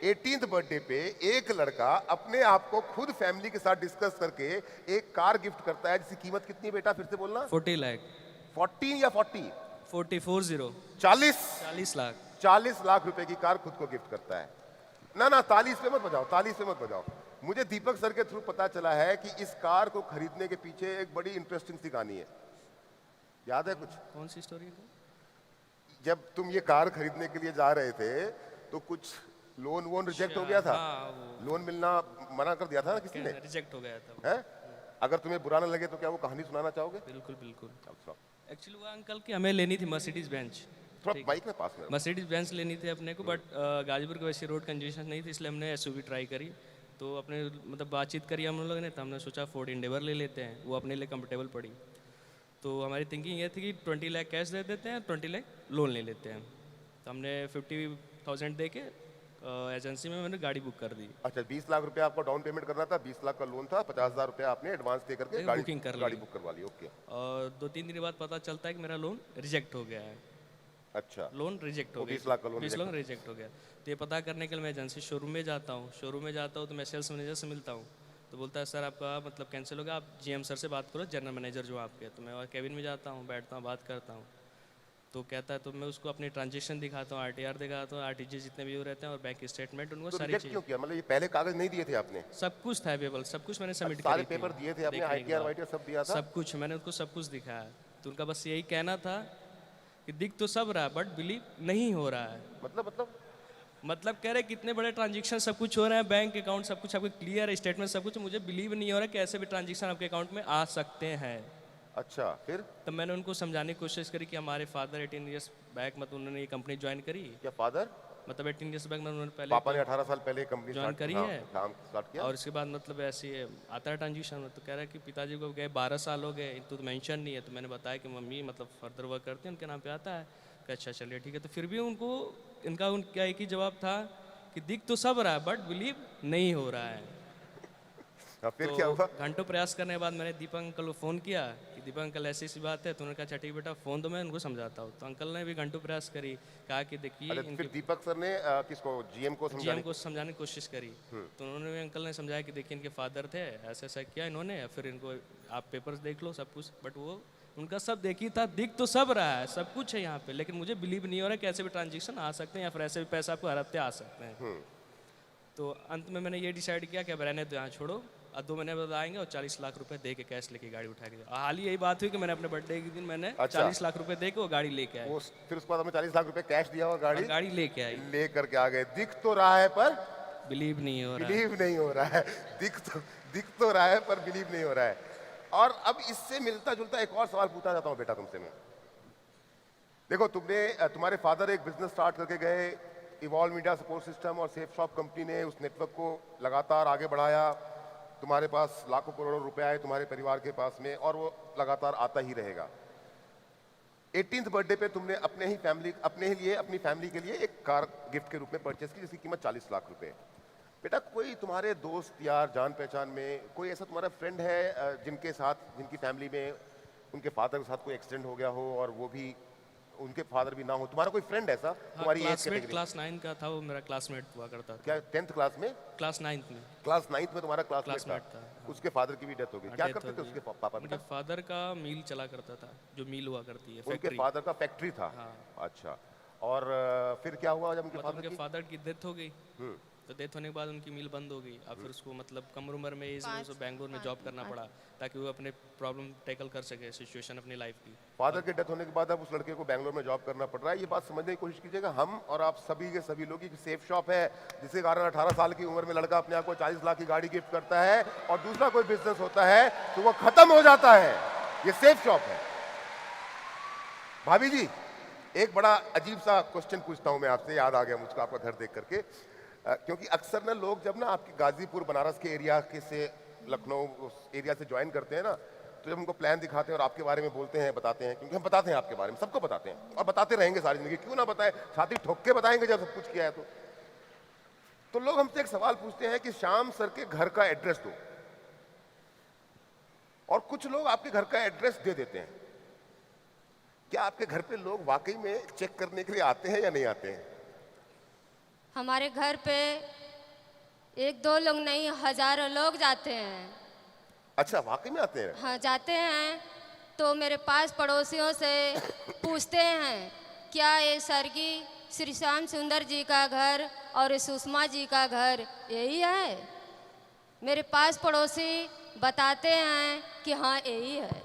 18th बर्थडे पे एक लड़का अपने आप को खुद फैमिली के साथ डिस्कस करके एक कार गिफ्ट करता है जिसकी कीमत कितनी है बेटा, फिर से बोलना? 40 लाख। 14 या 40? 40 40 लाख। 40 लाख रुपए की कार खुद को गिफ्ट करता है। ना तालीस पे मत बजाओ, तालीस पे मत बजाओ। मुझे दीपक सर के थ्रू पता चला है कि इस कार को खरीदने के पीछे एक बड़ी इंटरेस्टिंग सी कहानी है, याद है कुछ? कौन सी स्टोरी है? जब तुम ये कार खरीदने के लिए जा रहे थे तो कुछ लोन वोन रिजेक्ट हो गया था? लोन मिलना मना कर दिया था ना किसी ने? रिजेक्ट हो गया था। है? अगर तुम्हें बुरा ना लगे तो क्या वो कहानी सुनाना चाहोगे? बिल्कुल बिल्कुल। अच्छा, एक्चुअली वो अंकल की हमें लेनी थी मर्सिडीज बेंच। थोड़ा माइक में पास में। मर्सिडीज बेंच लेनी थी अपने को, बट गाजीपुर के वैसे रोड कंजेशन नहीं थी, इसलिए हमने एसयूवी ट्राई करी। तो अपने मतलब बातचीत करी हम लोगों ने, तो हमने सोचा फोर्ड इंडेवर ले लेते हैं, वो अपने लिए कंफर्टेबल पड़ी। तो हमारी थिंकिंग ये थी कि 20 लाख कैश दे देते हैं, 20 लाख लोन ले लेते हैं। तो हमने 50,000 दे के एजेंसी में मैंने गाड़ी बुक कर दी। अच्छा, 20 लाख रुपए आपको डाउन पेमेंट करना था, 20 लाख का लोन था, 50,000 रुपए आपने एडवांस पे करके बुकिंग कर गाड़ी बुक करवा ली। ओके। और 2-3 दिन बाद पता चलता है कि मेरा लोन रिजेक्ट हो गया है। अच्छा, लोन रिजेक्ट हो गया, 20 लाख का लोन 20 लाख रिजेक्ट हो गया। तो ये पता करने के लिए मैं एजेंसी शोरूम में जाता हूँ, तो मैं सेल्स मैनेजर से मिलता हूँ। तो बोलता है सर आपका मतलब कैंसिल हो गया, आप जीएम सर से बात करो, जनरल मैनेजर जो आपके। तो मैं कैबिन में जाता हूँ, बैठता हूँ, बात करता हूँ। तो कहता है, तो मैं उसको अपनी ट्रांजेक्शन दिखाता हूँ, आरटीआर दिखाता हूँ, आरटीजी जितने भी रहते हैं और बैंक स्टेटमेंट, उनको तो सारी रिजेक्ट चीज़। क्यों किया? मतलब ये पहले कागज नहीं दिए थे आपने? सब कुछ था अवेलेबल, सब कुछ मैंने सबमिट सारे पेपर दिए थे आपने, आईटीआर वाईटीआर सब दिया था? सब कुछ मैंने उनको सब कुछ दिखाया। तो उनका बस यही कहना था कि दिख तो सब रहा है बट बिलीव नहीं हो रहा है। मतलब कह रहे कितने बड़े ट्रांजेक्शन सब कुछ हो रहे हैं, बैंक अकाउंट सब कुछ आपके क्लियर है, स्टेटमेंट सब कुछ, मुझे बिलीव नहीं हो रहा है कि ऐसे भी ट्रांजेक्शन आपके अकाउंट में आ सकते हैं। अच्छा, फिर? तब मैंने उनको समझाने की कोशिश करी कि हमारे फादर 18 ईयर्स बैक मतलब उन्होंने ये कंपनी ज्वाइन करी। क्या फादर? मतलब 18 ईयर्स बैक उन्होंने पहले पापा ने 18 साल पहले कंपनी ज्वाइन करी है, काम स्टार्ट किया। और इसके बाद मतलब ऐसे ही आता है ट्रांजेक्शन। तो कह रहा है कि पिताजी को गए 12 साल हो गए, तो मेंशन नहीं है। तो मैंने बताया कि मम्मी मतलब फर्दर वर्क करते हैं, उनके नाम पे आता है। कि अच्छा चलिए ठीक है। तो फिर भी उनका एक ही जवाब था कि दिख तो सब रहा है बट बिलीव नहीं हो रहा है। फिर तो क्या हुआ? घंटों प्रयास करने के बाद मैंने दीपक अंकल को फ़ोन किया कि दीपक अंकल ऐसी सी बात है। तो उन्होंने कहा अच्छा ठीक बेटा फ़ोन दो, मैं उनको समझाता हूँ। तो अंकल ने भी घंटों प्रयास करी, कहा कि देखिए फिर दीपक सर ने किसको, जीएम को समझाने की कोशिश करी। तो उन्होंने भी अंकल ने समझाया कि देखिए इनके फादर थे, ऐसा ऐसा किया इन्होंने, फिर इनको आप पेपर्स देख लो सब कुछ। बट वो उनका सब देखी था, दिख तो सब रहा है, सब कुछ है यहाँ पे, लेकिन मुझे बिलीव नहीं हो रहा कि ऐसे भी ट्रांजेक्शन आ सकते हैं या फिर ऐसे भी पैसा आपको हर हफ्ते आ सकते हैं। तो अंत में मैंने ये डिसाइड किया कि अब रहने तो यहाँ छोड़ो, और 2 महीने बाद आएंगे और 40 लाख रुपए दे के कैश लेके गाड़ी उठा के। हाल ही यही बात हुई कि मैंने अपने बर्थडे के दिन मैंने 40 लाख रुपए दे के वो गाड़ी लेके आया। फिर उसके बाद हमें 40 लाख रुपए कैश दिया और गाड़ी लेके आई, ले करके आ गए। दिख तो रहा है पर बिलीव नहीं हो रहा है। दिख तो रहा है पर बिलीव नहीं हो रहा है। और अब इससे मिलता जुलता एक और सवाल पूछना चाहता हूँ बेटा तुमसे मैं। देखो, तुम्हारे फादर एक बिजनेस स्टार्ट करके गए, इवॉल्व मीडिया सपोर्ट सिस्टम और सेफ शॉप कंपनी ने उस नेटवर्क को लगातार आगे बढ़ाया। तुम्हारे पास लाखों करोड़ों रुपए आए तुम्हारे परिवार के पास में, और वो लगातार आता ही रहेगा। 18th बर्थडे पे तुमने अपने ही लिए अपनी फैमिली के लिए एक कार गिफ्ट के रूप में परचेस की जिसकी कीमत 40 लाख रुपए। बेटा, कोई तुम्हारे दोस्त यार जान पहचान में कोई ऐसा तुम्हारा फ्रेंड है जिनकी फैमिली में उनके फादर के साथ कोई एक्सीडेंट हो गया हो और वो भी उनके फादर भी ना हो? तुम्हारा कोई फ्रेंड ऐसा तुम्हारी क्लासमेट क्लास 9 का था, वो मेरा क्लासमेट हुआ करता था। क्या 10th क्लास में? क्लास 9th में। क्लास 9th में तुम्हारा क्लासमेट था। हाँ। उसके फादर की भी डेथ हो गई। क्या करते थे उसके पापा? उनके फादर का मिल चला करता था, जो मिल हुआ करती है, उनके फादर का फैक्ट्री था। अच्छा, और फिर क्या हुआ जब उनके फादर की डेथ हो गई? तो डेथ होने के बाद उनकी मिल बंद हो गई। अब फिर उसको मतलब कम उम्र में उसको बैंगलोर में जॉब करना पड़ा ताकि वो अपने प्रॉब्लम टैकल कर सके, सिचुएशन अपनी लाइफ की। फादर के डेथ होने के बाद अब उस लड़के को बैंगलोर में जॉब करना पड़ रहा है। ये बात समझने की कोशिश कीजिएगा, हम और आप सभी के सभी लोग, की सेफ शॉप है जिसके कारण 18 साल की उम्र में लड़का अपने आप को 40 लाख की गाड़ी गिफ्ट करता है और दूसरा कोई बिजनेस होता है तो वो खत्म हो जाता है। ये सेफ शॉप है। भाभी जी, एक बड़ा अजीब सा क्वेश्चन पूछता हूं मैं आपसे, याद आ गया मुझको आपका घर देख करके। क्योंकि अक्सर ना लोग जब ना आपके गाजीपुर बनारस के एरिया के से लखनऊ उस एरिया से ज्वाइन करते हैं ना, तो जब उनको प्लान दिखाते हैं और आपके बारे में बोलते हैं, बताते हैं, क्योंकि हम बताते हैं आपके बारे में, सबको बताते हैं और बताते रहेंगे सारी जिंदगी, क्यों ना बताएं, छाती ठोक के बताएंगे जब सब कुछ किया है तो लोग हमसे एक सवाल पूछते हैं कि श्याम सर के घर का एड्रेस दो, और कुछ लोग आपके घर का एड्रेस दे देते हैं। क्या आपके घर पे लोग वाकई में चेक करने के लिए आते हैं या नहीं आते हैं? हमारे घर पे एक दो लोग नहीं, हजारों लोग जाते हैं। अच्छा, वाकई में आते हैं? हाँ, जाते हैं तो मेरे पास पड़ोसियों से पूछते हैं क्या ये स्वर्गीय श्री श्याम सुंदर जी का घर और सुषमा जी का घर यही है? मेरे पास पड़ोसी बताते हैं कि हाँ यही है।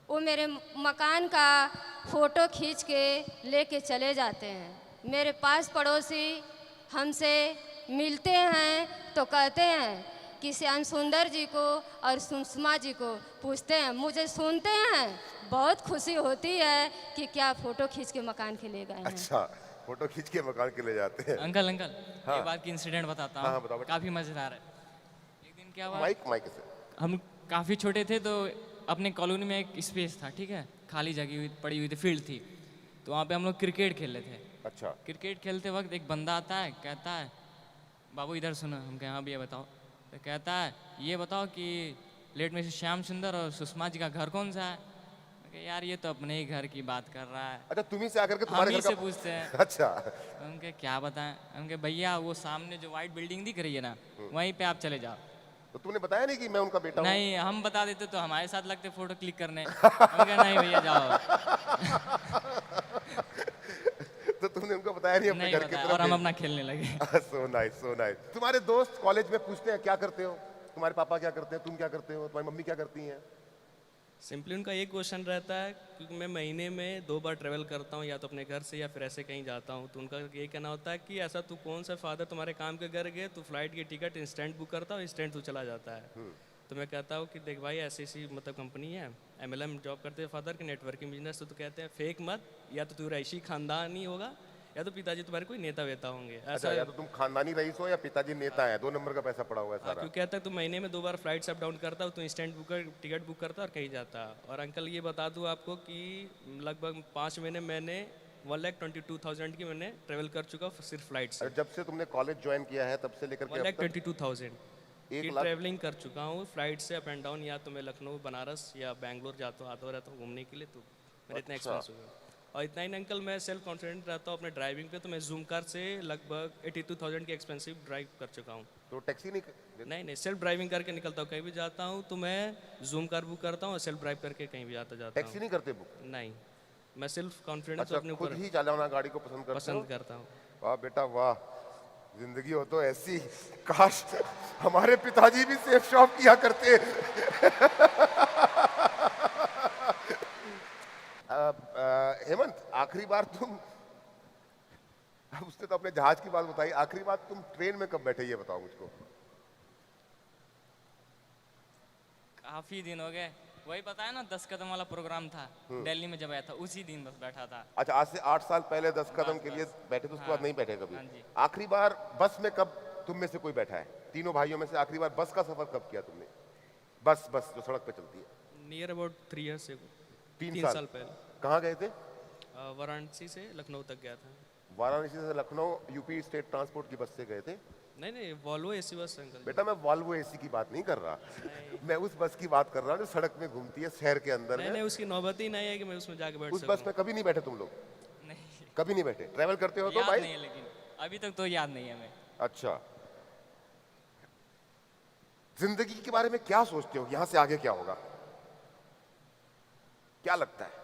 वो मेरे मकान का फ़ोटो खींच के लेके चले जाते हैं। मेरे पास पड़ोसी हमसे मिलते हैं तो कहते हैं कि श्याम सुंदर जी को और सुषमा जी को पूछते हैं। मुझे सुनते हैं बहुत खुशी होती है कि क्या फ़ोटो खींच के मकान के ले गए हैं। अच्छा, फोटो खींच के मकान के ले जाते हैं। अंकल अंकल हाँ। ये बात की इंसिडेंट बताता हाँ, हूँ, बताओ बेटा। काफ़ी मज़ेदार है। एक दिन क्या हुआ, माइक से। हम काफ़ी छोटे थे तो अपने कॉलोनी में एक स्पेस था, ठीक है, खाली जगह हुई पड़ी हुई थी, फील्ड थी, तो वहाँ पे हम लोग क्रिकेट खेल रहे थे। अच्छा, क्रिकेट खेलते वक्त एक बंदा आता है, कहता है बाबू इधर सुनो। हम कहे हाँ भैया बताओ। तो कहता है ये बताओ कि लेट में से श्याम सुंदर और सुषमा जी का घर कौन सा है? मैं कहा, यार ये तो अपने ही घर की बात कर रहा है। अच्छा, तुम्ही से आकर के हम तुम्हारे ही घर से का पूछते हैं। अच्छा, तो हम कहे क्या बताएं? हम कहे भैया वो सामने जो वाइट बिल्डिंग दिख रही है ना, वहीं पे आप चले जाओ। तो तुमने बताया नहीं कि मैं उनका बेटा हूँ? नहीं, हम बता देते तो हमारे साथ लगते फोटो क्लिक करने। हम कहे नहीं भैया जाओ। तो तुमने उनको बताया नहीं अपने नहीं घर की बताया तरफ? और हम अपना खेलने लगे। सो नाइस, सो नाइस। तुम्हारे दोस्त कॉलेज में पूछते हैं क्या करते हो, तुम्हारे पापा क्या करते हैं, तुम क्या करते हो, तुम्हारी मम्मी क्या करती हैं? सिंपली उनका ये क्वेश्चन रहता है, क्योंकि मैं महीने में 2 बार ट्रैवल करता हूँ, या तो अपने घर से या फिर ऐसे कहीं जाता हूँ, तो उनका ये कहना होता है कि ऐसा तू कौन सा फादर तुम्हारे काम के घर गए, तू फ्लाइट की टिकट इंस्टेंट बुक करता हो, इंस्टेंट तू चला जाता है। तो मैं कहता हूँ कि देख भाई ऐसी मतलब कंपनी है, MLM जॉब करते हैं फादर के, नेटवर्किंग बिजनेस, तो कहते हैं फेक मत, या तो तू रईसी खानदानी होगा या तो पिताजी तुम्हारे कोई नेता वेता होंगे। अच्छा, या तो तुम खानदानी रईस हो या पिताजी नेता है, 2 नंबर का पैसा पड़ा हुआ है सारा। क्यों कहता है तू महीने में 2 बार फ्लाइट्स अप डाउन करता हो, तो इंस्टेंट टिकट बुक करता और कहीं जाता। और अंकल ये बता दूं आपको कि लगभग 5 महीने मैंने 1,22,000 की मैंने ट्रेवल कर चुका हूँ सिर्फ फ्लाइट से। जब से तुमने कॉलेज ज्वाइन किया है तब से लेकर के अब तक 1,22,000 की 1 लाख? ट्रैवलिंग कर चुका हूँ फ्लाइट से अप एंड डाउन, या तो मैं लखनऊ, बनारस या बैंगलोर आता रहता हूँ घूमने के लिए, तो मेरा इतना अच्छा। एक्सपेंस हो गया। और इतना ही अंकल मैं सेल्फ कॉन्फिडेंट रहता हूँ अपने ड्राइविंग पे, तो मैं जूम कार से लगभग 82,000 की एक्सपेंसिव ड्राइव कर चुका हूँ। तो टैक्सी नहीं सेल्फ ड्राइविंग करके निकलता हूँ, कहीं भी जाता हूँ तो मैं जूम कार बुक करता हूँ और सेल्फ ड्राइव करके कहीं भी जाता जाता टैक्सी हूँ। नहीं करते बुक? नहीं, मैं सेल्फ कॉन्फिडेंस अच्छा, अपने खुद ऊपर ही चलाना गाड़ी को पसंद करते हो? पसंद करता हूँ। वाह बेटा वाह, जिंदगी हो तो ऐसी। काश हमारे पिताजी भी सेफ शॉप किया करते। हेमंत, आखिरी बार तुम, अब उसने तो अपने जहाज की बात बताई, आखिरी बार तुम ट्रेन में कब बैठे ये बताओ मुझको। काफी दिन हो गए, वही पता है ना 10 कदम वाला प्रोग्राम था दिल्ली में जब आया था, उसी दिन बस बैठा था। अच्छा, आज से 8 साल पहले 10 कदम बस, के लिए बस। बैठे थे, उसके हाँ, बाद नहीं बैठे कभी? हाँ जी। आखिरी बार बस में कब तुम में से कोई बैठा है? तीनों भाइयों में से आखिरी बार बस का सफर कब किया तुमने? बस जो सड़क पे चलती है। नियर अबाउट 3 ईयर्स एगो, 3 3 साल साल पहले कहाँ गए थे? वाराणसी से लखनऊ तक गया था। वाराणसी से लखनऊ यूपी स्टेट ट्रांसपोर्ट की बस से गए थे? नहीं, वॉल्वो एसी बस अंकल। बेटा मैं वॉल्वो एसी की बात नहीं कर रहा, मैं उस बस की बात कर रहा हूँ जो सड़क में घूमती है शहर के अंदर नहीं, में। उसकी नौबत ही नहीं है कि मैं उसमें जाके बैठ उस बस सकूं। में कभी नहीं बैठे तुम लोग? नहीं, कभी नहीं बैठे? ट्रैवल करते हो तो याद भाई? नहीं है, लेकिन अभी तक तो याद नहीं है हमें। अच्छा, जिंदगी के बारे में क्या सोचते हो, यहाँ से आगे क्या होगा, क्या लगता है?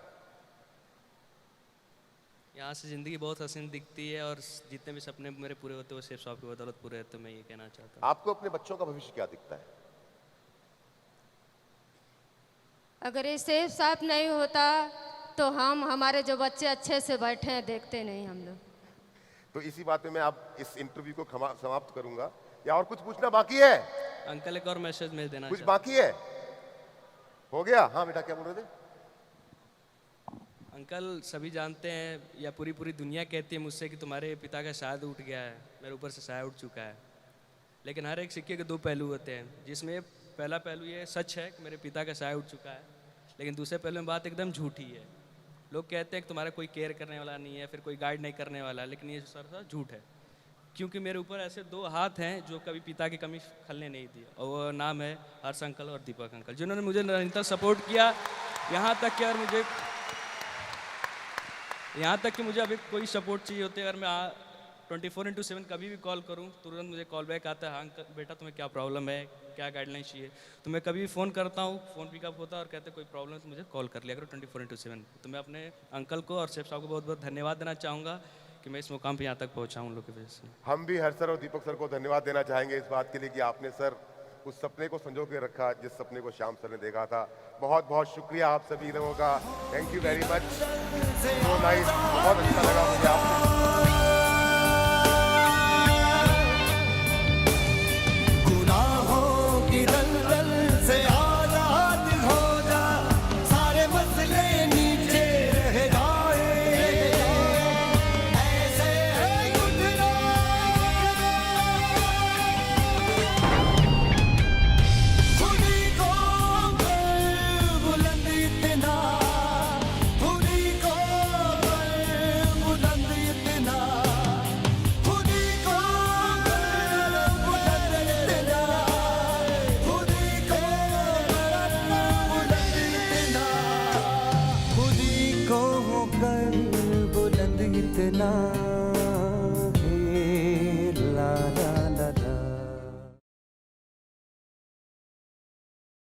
यहाँ से ज़िंदगी बहुत हसीन दिखती है, और जितने भी सपने मेरे पूरे होते हैं वो सेफ शॉप की बदौलत पूरे होते हैं, मैं ये कहना चाहता हूँ। आपको अपने बच्चों का भविष्य क्या दिखता है? अगर ये सेफ साफ नहीं होता तो हम हमारे जो बच्चे अच्छे से बैठे हैं देखते नहीं हम लोग। तो इसी बात पे मैं आप इस इंटरव्यू को समाप्त करूंगा, या और कुछ पूछना बाकी है? अंकल एक और मैसेज मेल देना कुछ चाहता हूँ। बाकी है? हो गया? हाँ बेटा, क्या बोल रहे थे? अंकल सभी जानते हैं, या पूरी दुनिया कहती है मुझसे कि तुम्हारे पिता का शायद उठ गया है, मेरे ऊपर से शायद उठ चुका है। लेकिन हर एक सिक्के के 2 पहलू होते हैं, जिसमें पहला पहलू ये सच है कि मेरे पिता का शायद उठ चुका है, लेकिन दूसरे पहलू में बात एकदम झूठी है। लोग कहते हैं कि तुम्हारा कोई केयर करने वाला नहीं है, फिर कोई गाइड नहीं करने वाला, लेकिन ये सर झूठ है। क्योंकि मेरे ऊपर ऐसे 2 हाथ हैं जो कभी पिता की कमी खलने नहीं दी, और वो नाम है हर्ष अंकल और दीपक अंकल, जिन्होंने मुझे निरंतर सपोर्ट किया। यहाँ तक कि मुझे अभी कोई सपोर्ट चाहिए होते, अगर मैं 24/7 कभी भी कॉल करूं, तुरंत मुझे कॉल बैक आता है, हाँ अंकल बेटा तुम्हें क्या प्रॉब्लम है, क्या गाइडलाइन चाहिए। तो मैं कभी भी फ़ोन करता हूं, फ़ोन पिकअप होता है और कहते कोई प्रॉब्लम है तो मुझे कॉल कर लिया करो 24/7। तो मैं अपने अंकल को और शेफ साहब को बहुत बहुत धन्यवाद देना चाहूँगा कि मैं इस मुकाम पर यहाँ तक पहुँचा हूँ उन लोग की वजह से। हम भी हर्ष सर और दीपक सर को धन्यवाद देना चाहेंगे इस बात के लिए कि आपने सर उस सपने को संजो के रखा जिस सपने को श्याम सर ने देखा था। बहुत बहुत शुक्रिया आप सभी लोगों का, thank you very much, so nice, बहुत अच्छा लगा मुझे आपसे। गुनाहों की दलदल से आजाद हो जा, सारे मसले नीचे रह जाए, ऐसे है उठना, खुदी को कर बुलंद इतना, खुदी को कर बुलंद इतना, खुदी को कर बुलंद इतना, खुदी को कर बुलंद इतना, खुदी को कर बुलंद इतना।